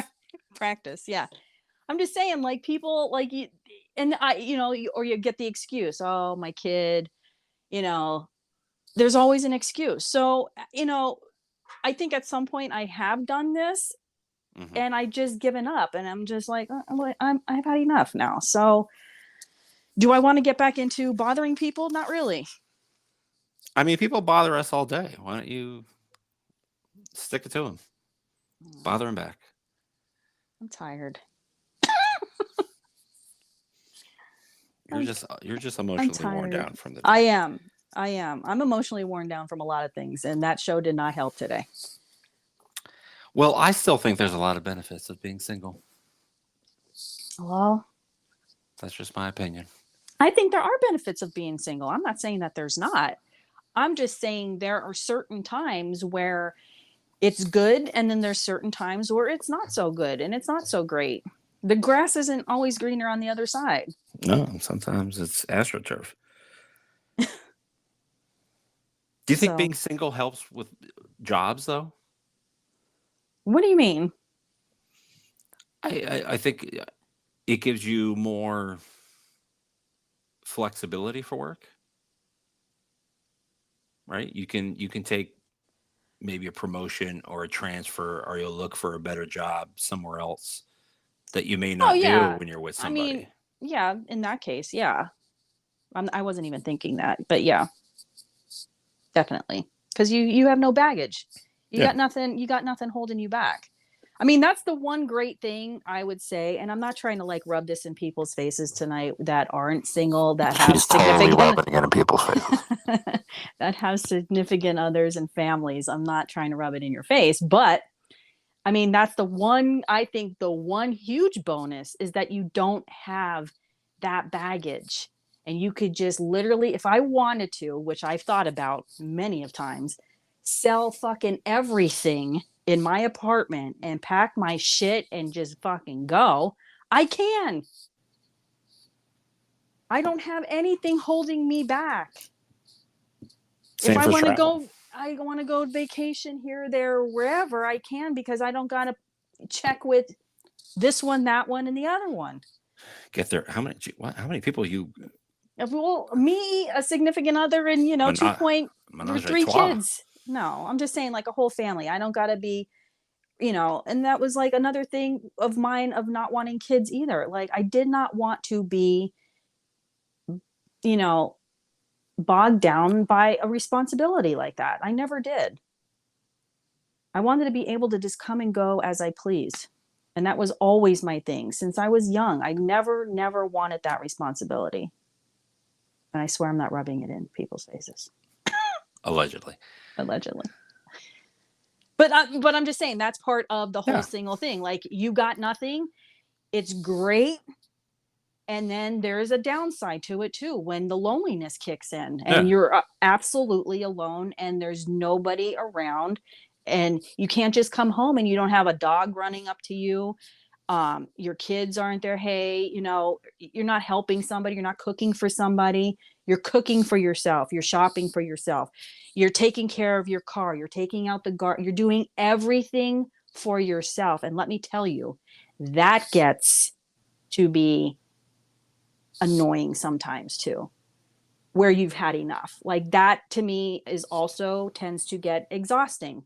Practice, yeah. I'm just saying, like, people like you, and or you get the excuse, oh, my kid, there's always an excuse. So, I think at some point I have done this, and I just given up, and I'm just like, I've had enough now. So do I want to get back into bothering people? Not really. I mean, people bother us all day. Why don't you stick it to them? Bother them back. I'm tired. You're just emotionally worn down from the day. I am. I'm emotionally worn down from a lot of things, and that show did not help today. Well, I still think there's a lot of benefits of being single. Well, that's just my opinion. I think there are benefits of being single. I'm not saying that there's not. I'm just saying there are certain times where it's good, and then there's certain times where it's not so good and it's not so great. The grass isn't always greener on the other side. No, sometimes it's AstroTurf. Do you think being single helps with jobs, though? What do you mean? I think it gives you more flexibility for work, right? You can take maybe a promotion or a transfer, or you'll look for a better job somewhere else that you may not do when you're with somebody. I mean, yeah, in that case, yeah. I wasn't even thinking that, but yeah, definitely. Because you have no baggage. You got nothing holding you back. I mean, that's the one great thing I would say, and I'm not trying to like rub this in people's faces tonight that aren't single, that have rubbing it in people's faces. that have significant others and families. I'm not trying to rub it in your face, but I mean, that's I think the one huge bonus is that you don't have that baggage, and you could just literally, if I wanted to, which I've thought about many of times, sell fucking everything in my apartment and pack my shit and just fucking go. I can. I don't have anything holding me back. Same if I want to travel. go, I want to go vacation here, there, wherever I can, because I don't got to check with this one, that one, and the other one. Get there. How many people you? Well, me, a significant other, and 3 kids. No, I'm just saying, like, a whole family. I don't got to be, and that was like another thing of mine of not wanting kids either. Like, I did not want to be, bogged down by a responsibility like that. I never did. I wanted to be able to just come and go as I please. And that was always my thing. Since I was young, I never wanted that responsibility. And I swear I'm not rubbing it in people's faces. Allegedly. But I'm just saying that's part of the whole Yeah. single thing. Like, you got nothing. It's great. And then there's a downside to it too, when the loneliness kicks in and Yeah. you're absolutely alone and there's nobody around, and you can't just come home and you don't have a dog running up to you. Your kids aren't there. Hey, you're not helping somebody. You're not cooking for somebody. You're cooking for yourself. You're shopping for yourself. You're taking care of your car. You're taking out the garden. You're doing everything for yourself. And let me tell you, that gets to be annoying sometimes too, where you've had enough. Like, that to me is also tends to get exhausting,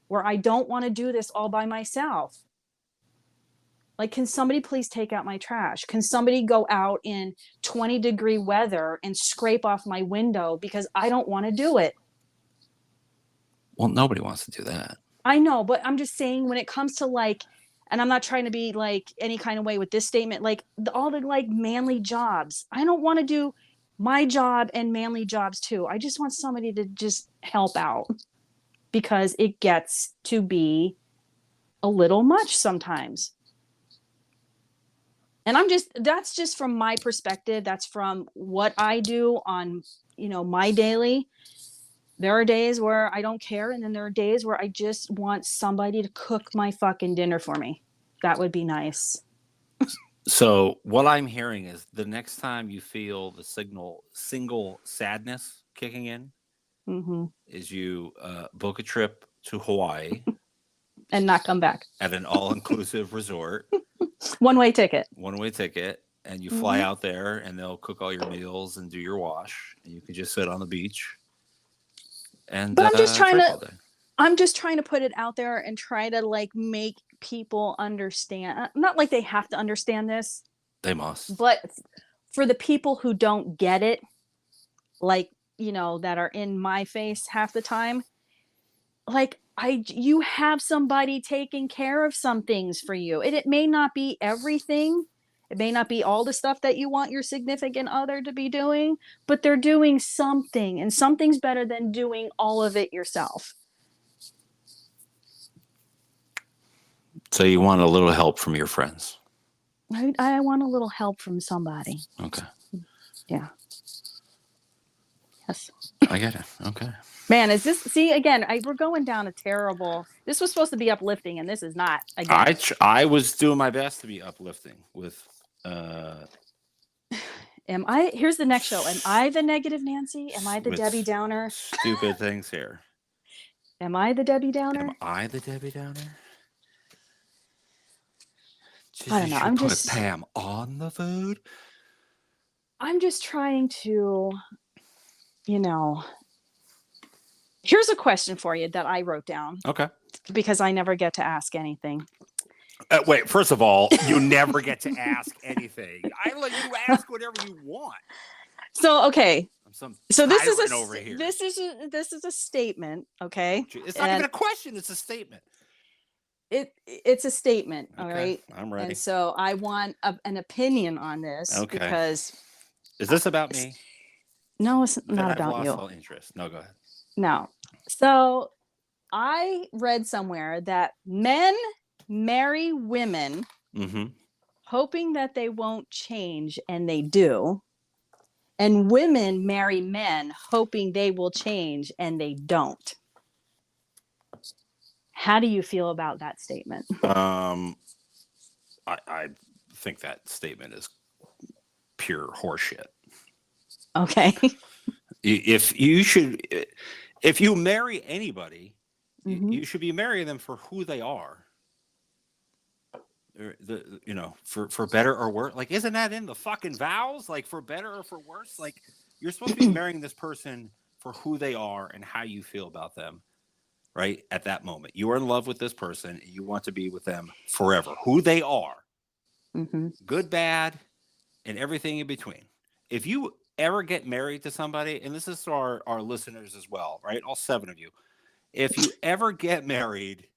where I don't want to do this all by myself. Like, can somebody please take out my trash? Can somebody go out in 20-degree weather and scrape off my window because I don't want to do it? Well, nobody wants to do that. I know, but I'm just saying, when it comes to, like, and I'm not trying to be like any kind of way with this statement, like all the like manly jobs. I don't want to do my job and manly jobs too. I just want somebody to just help out, because it gets to be a little much sometimes. And that's just from my perspective. That's from what I do on, my daily. There are days where I don't care. And then there are days where I just want somebody to cook my fucking dinner for me. That would be nice. So what I'm hearing is, the next time you feel the single sadness kicking in, is you book a trip to Hawaii and not come back at an all-inclusive resort. One-way ticket. And you fly out there, and they'll cook all your meals and do your wash, and you can just sit on the beach. But I'm just trying to put it out there and try to like make people understand. Not like they have to understand this. They must. But for the people who don't get it, like, that are in my face half the time, like, you have somebody taking care of some things for you. And it may not be everything. It may not be all the stuff that you want your significant other to be doing, but they're doing something, and something's better than doing all of it yourself. So you want a little help from your friends? I want a little help from somebody. Okay. Yeah. Yes. I get it. Okay. Man, see, again, we're going down a terrible, this was supposed to be uplifting, and this is not. Again. I was doing my best to be uplifting with, here's the next show. Am I the negative Nancy? Am I the Debbie Downer? Stupid things here. Am I the Debbie Downer? Am I the Debbie Downer? I don't know. I'm put just Pam on the food. I'm just trying to, here's a question for you that I wrote down. Okay. Because I never get to ask anything. Wait, first of all, you never get to ask anything. I let you ask whatever you want. So, okay. So this is over here. This is a statement, okay? It's not even a question, it's a statement. It's a statement, okay, all right? I'm ready. And so I want an opinion on this, okay. Because is this about me? No, it's not about you. All interest. No, go ahead. No. So I read somewhere that men marry women hoping that they won't change, and they do. And women marry men hoping they will change, and they don't. How do you feel about that statement? I think that statement is pure horseshit. Okay. If you marry anybody, you should be marrying them for who they are. For better or worse. Like, isn't that in the fucking vows? Like, for better or for worse? Like, you're supposed to be marrying this person for who they are and how you feel about them, right? At that moment, you are in love with this person, and you want to be with them forever. Who they are, good, bad, and everything in between. If you ever get married to somebody, and this is to our listeners as well, right? All 7 of you. If you ever get married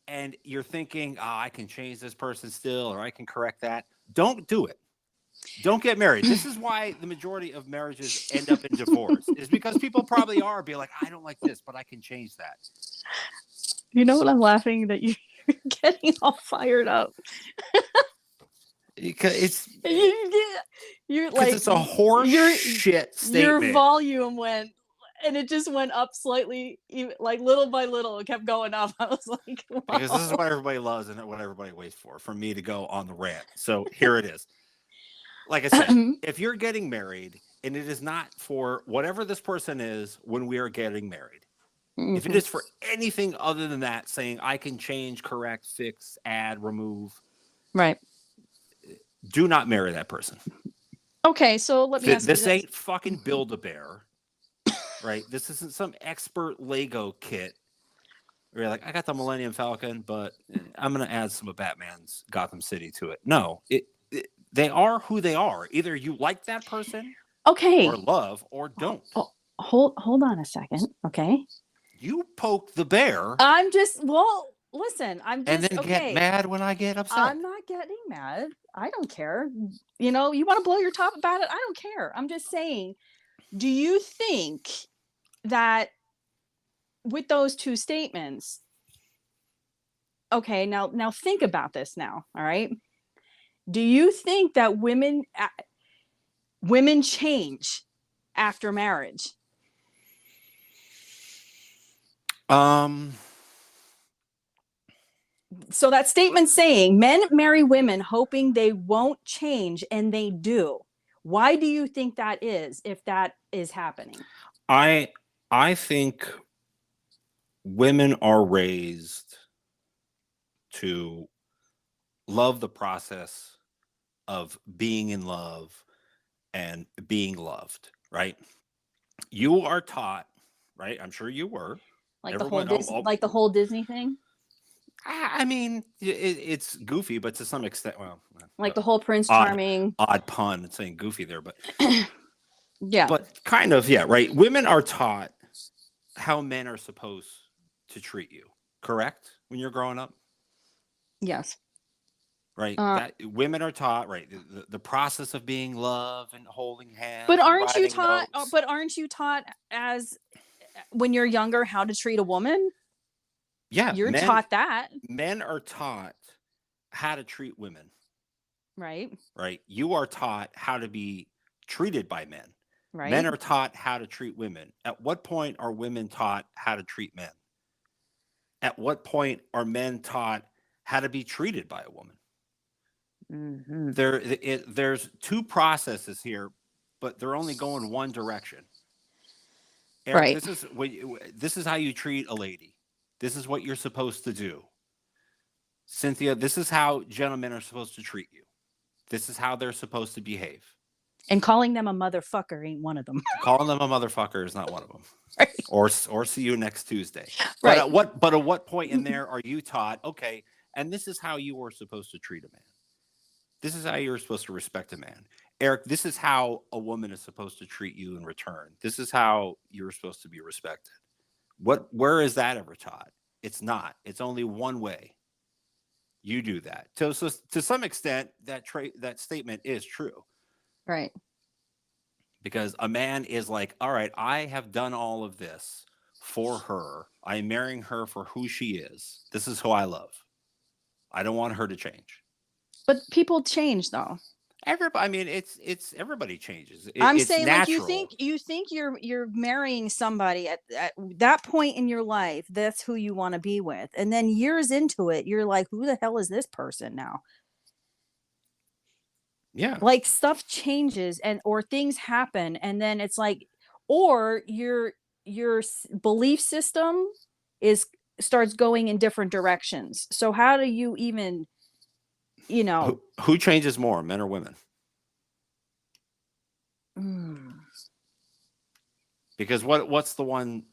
and you're thinking, oh, I can change this person still, or I can correct that. Don't do it. Don't get married. This is why the majority of marriages end up in divorce, is because people probably are be like, I don't like this, but I can change that. You know what I'm laughing that you're getting all fired up. It's you're like, it's a horse shit statement. Your volume went, and it just went up slightly, like little by little. It kept going up. I was like, wow. Because this is what everybody loves and what everybody waits for me to go on the rant. So here it is. Like I said, if you're getting married and it is not for whatever this person is when we are getting married, if it is for anything other than that, saying I can change, correct, fix, add, remove, right, do not marry that person. Okay, so let me ask you this. This ain't fucking Build-A-Bear, right? This isn't some expert Lego kit where you're like, I got the Millennium Falcon, but I'm going to add some of Batman's Gotham City to it. No, they are who they are. Either you like that person, okay, or love, or don't. Hold on a second, okay? You poke the bear. I'm just listen. I'm just and then get mad when I get upset. I'm not getting mad. I don't care. You know, you want to blow your top about it? I don't care. I'm just saying. Do you think that with those two statements? Okay, now think about this now. All right. Do you think that women change after marriage? So that statement saying men marry women hoping they won't change, and they do. Why do you think that is, if that is happening? I think women are raised to love the process of being in love and being loved, right? You are taught, right? I'm sure you were. Like the whole Disney thing? I mean, it's goofy, but to some extent, well, like the whole Prince Charming. Odd pun saying goofy there, but yeah. But kind of, yeah, right? Women are taught how men are supposed to treat you, correct? When you're growing up? Yes. Right? That women are taught, right? The process of being loved and holding hands. But aren't you taught? But aren't you taught as when you're younger how to treat a woman? Yeah, you're taught that. Men are taught how to treat women. Right. Right. You are taught how to be treated by men. Right. Men are taught how to treat women. At what point are women taught how to treat men? At what point are men taught how to be treated by a woman? There's two processes here, but they're only going one direction. Eric, right. This is how you treat a lady. This is what you're supposed to do. Cynthia, this is how gentlemen are supposed to treat you. This is how they're supposed to behave. And calling them a motherfucker ain't one of them. Calling them a motherfucker is not one of them. Right. Or see you next Tuesday. Right. But at what point in there are you taught, okay, and this is how you were supposed to treat a man. This is how you're supposed to respect a man. Eric, this is how a woman is supposed to treat you in return. This is how you're supposed to be respected. Where is that ever taught? It's not. It's only one way. You do that. So to some extent, that statement is true. Right. Because a man is like, all right, I have done all of this for her. I'm marrying her for who she is. This is who I love. I don't want her to change. But people change, though. Everybody, I mean, it's everybody changes. I'm it's saying, natural. like, you think you're marrying somebody at that point in your life. That's who you want to be with, and then years into it, you're like, who the hell is this person now? Yeah, like stuff changes or things happen, and then it's like, or your belief system starts going in different directions. So how do you even, who changes more, men or women? Because what's the one,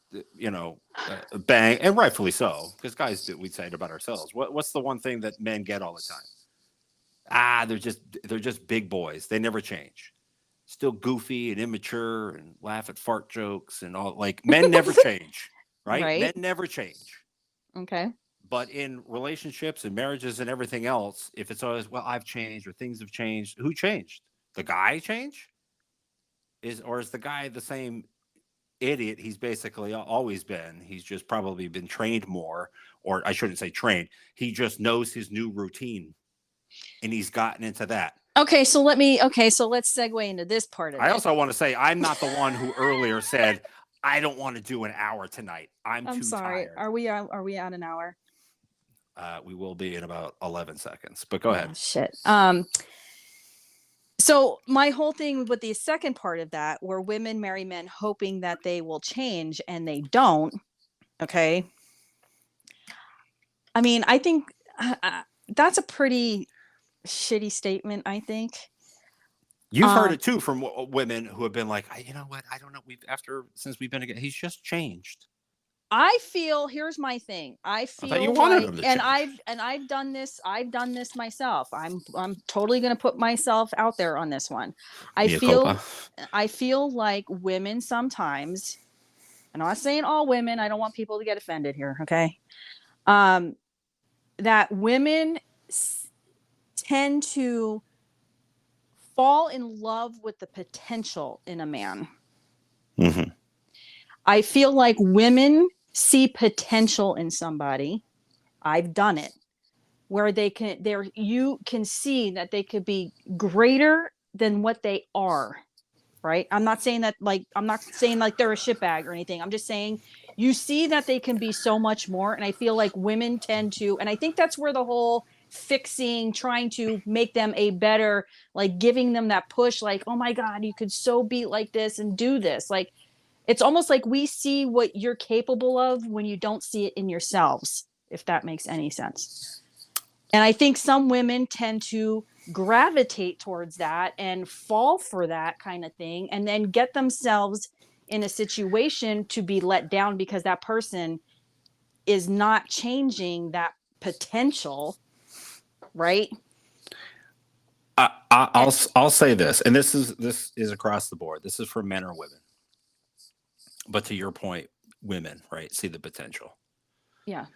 bang, and rightfully so, because guys we say it about ourselves. What's the one thing that men get all the time? They're just big boys. They never change. Still goofy and immature and laugh at fart jokes and all. Like, men never change, right? Men never change. Okay. But in relationships and marriages and everything else, if it's always, well, I've changed or things have changed, who changed? The guy change? Is the guy the same idiot he's basically always been? He's just probably been trained more, or I shouldn't say trained. He just knows his new routine and he's gotten into that. Okay, so let's segue into this part of it. I also want to say I'm not the one who earlier said I don't want to do an hour tonight. I'm too sorry. tired. Are we at an hour? We will be in about 11 seconds, but go ahead. Shit. So my whole thing with the second part of that, where women marry men hoping that they will change and they don't. Okay. I mean, I think that's a pretty shitty statement. I think you've heard it too from women who have been like, you know what? I don't know. Since we've been together, he's just changed. I feel, here's my thing. I feel you wanted him to and change. I've done this myself. I'm totally going to put myself out there on this one. I feel like women sometimes, I'm not saying all women, I don't want people to get offended here, okay? That women tend to fall in love with the potential in a man. Mm-hmm. I feel like women see potential in somebody. I've done it, where you can see that they could be greater than what they are. Right? I'm not saying like they're a shitbag or anything. I'm just saying you see that they can be so much more. And I feel like women tend to, and I think that's where the whole fixing, trying to make them a better, like giving them that push, like, oh my God, you could so be like this and do this. Like, it's almost like we see what you're capable of when you don't see it in yourselves, if that makes any sense. And I think some women tend to gravitate towards that and fall for that kind of thing, and then get themselves in a situation to be let down because that person is not changing that potential, right? I'll say this, and this is across the board. This is for men or women. But to your point, women, right, see the potential. Yeah.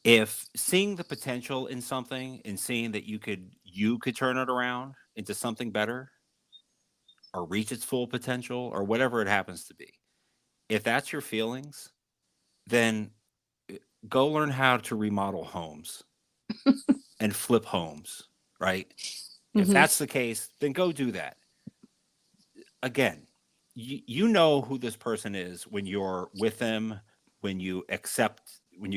If seeing the potential in something and seeing that you could turn it around into something better or reach its full potential or whatever it happens to be, if that's your feelings, then go learn how to remodel homes and flip homes, right? Mm-hmm. If that's the case, then go do that. Again, you know who this person is when you're with them, when you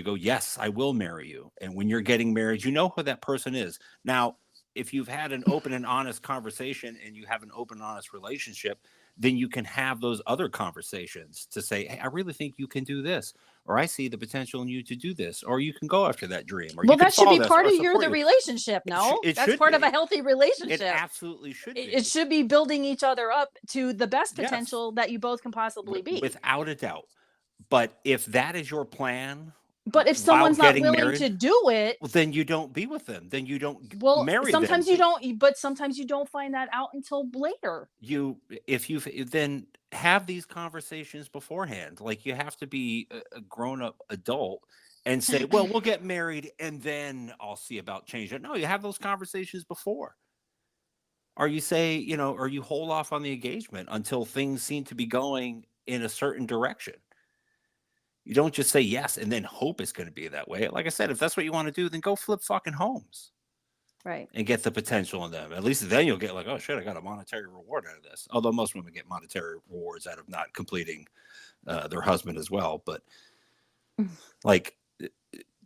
go, yes, I will marry you. And when you're getting married, you know who that person is. Now, if you've had an open and honest conversation and you have an open and honest relationship, then you can have those other conversations to say, hey, I really think you can do this, or I see the potential in you to do this, or you can go after that dream. Or well, that should be part of the relationship. No, that's part of a healthy relationship. It absolutely should be. It should be building each other up to the best potential that you both can possibly be. Without a doubt. But if that is your plan, but if someone's not willing to do it, well, then you don't be with them. Then you don't marry them. Sometimes you don't, but sometimes you don't find that out until later. Then have these conversations beforehand. Like, you have to be a grown-up adult and say, well, we'll get married and then I'll see about changing. No, you have those conversations before. Or you say, or you hold off on the engagement until things seem to be going in a certain direction. You don't just say yes and then hope it's going to be that way. Like I said, if that's what you want to do, then go flip fucking homes. Right. And get the potential in them. At least then you'll get like, oh shit, I got a monetary reward out of this. Although most women get monetary rewards out of not completing their husband as well. But like,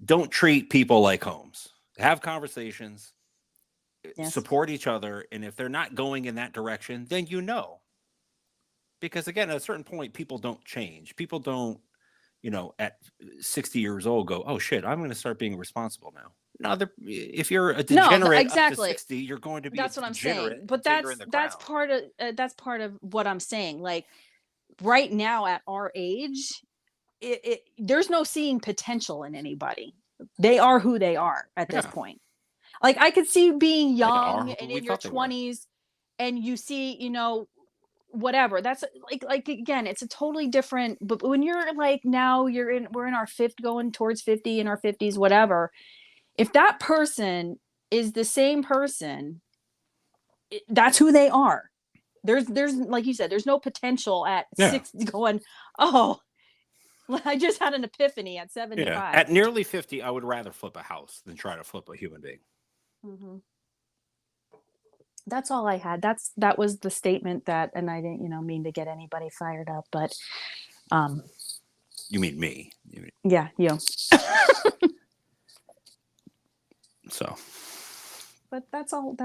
don't treat people like homes. Have conversations, support each other. And if they're not going in that direction, then because again, at a certain point, people don't change. People don't, at 60 years old go, oh shit, I'm going to start being responsible now. No, if you're a degenerate up to 60, you're going to be. That's what I'm saying. But that's part of what I'm saying. Like, right now at our age, there's no seeing potential in anybody. They are who they are at this point. Like, I could see being young and in your 20s, and you see, whatever. That's like again, it's a totally different. But when you're like now, we're in our fifth, going towards 50, in our 50s, whatever. If that person is the same person, that's who they are. There's like you said, there's no potential at 60 going, oh, I just had an epiphany at 75. Yeah. At nearly 50, I would rather flip a house than try to flip a human being. Mm-hmm. That's all I had. That was the statement that, and I didn't, mean to get anybody fired up, but you mean me? Yeah, you. So. But that's all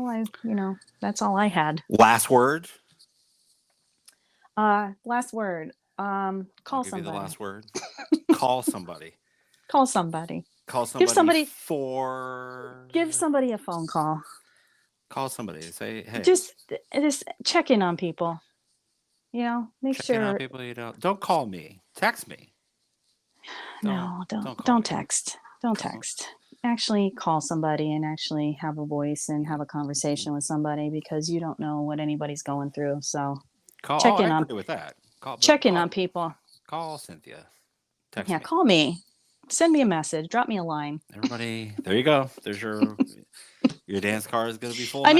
I, that's all I had. Last word? Last word. Call somebody. The last word. Call somebody. Call somebody. Call somebody. Give somebody a phone call. Call somebody. Say, hey. Just check in on people. Make check sure. In on people. Don't call me. Text me. Don't text. Don't text. Actually call somebody and actually have a voice and have a conversation with somebody, because you don't know what anybody's going through. So check in I agree with that. Check in on people. Call Cynthia. Text me. Call me. Send me a message. Drop me a line. Everybody, there you go. There's your dance card is going to be full. I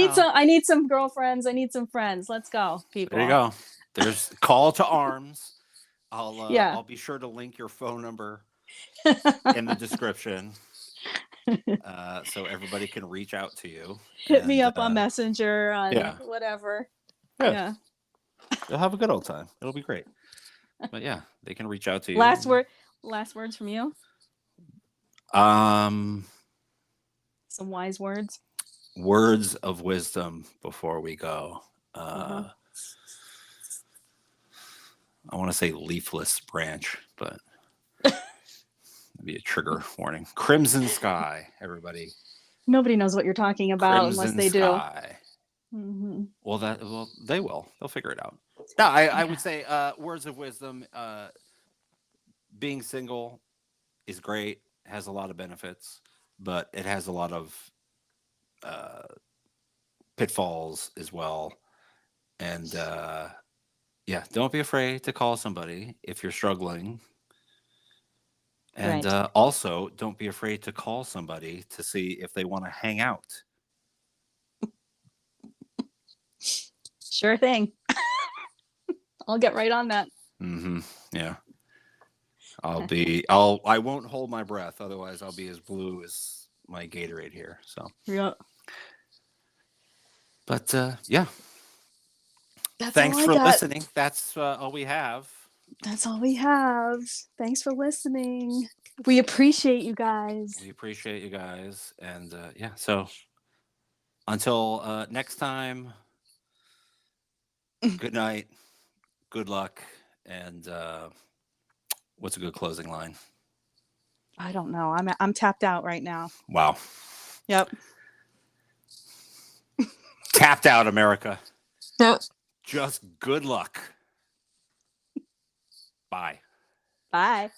need some girlfriends. I need some friends. Let's go, people. There you go. There's call to arms. I'll be sure to link your phone number in the description, so everybody can reach out to you. Hit me up on Messenger, on whatever. Yeah. You'll have a good old time. It'll be great. But yeah, they can reach out to you. Last words from you. Some wise words. Words of wisdom before we go. I want to say leafless branch, but it'd be a trigger warning. Crimson sky, everybody. Nobody knows what you're talking about unless they do. Mm-hmm. Well, they will. They'll figure it out. No, I would say words of wisdom. Being single is great. Has a lot of benefits, but it has a lot of pitfalls as well. And don't be afraid to call somebody if you're struggling. And also, don't be afraid to call somebody to see if they want to hang out. Sure thing. I'll get right on that. Mm-hmm. Yeah. I won't hold my breath. Otherwise, I'll be as blue as my Gatorade here. So. Yeah. But yeah. Thanks for listening. That's all we have. That's all we have. Thanks for listening. We appreciate you guys. And so until next time, good night, good luck, and what's a good closing line? I don't know. I'm tapped out right now. Wow. Yep. Tapped out, America. Yep. Just good luck. Bye. Bye.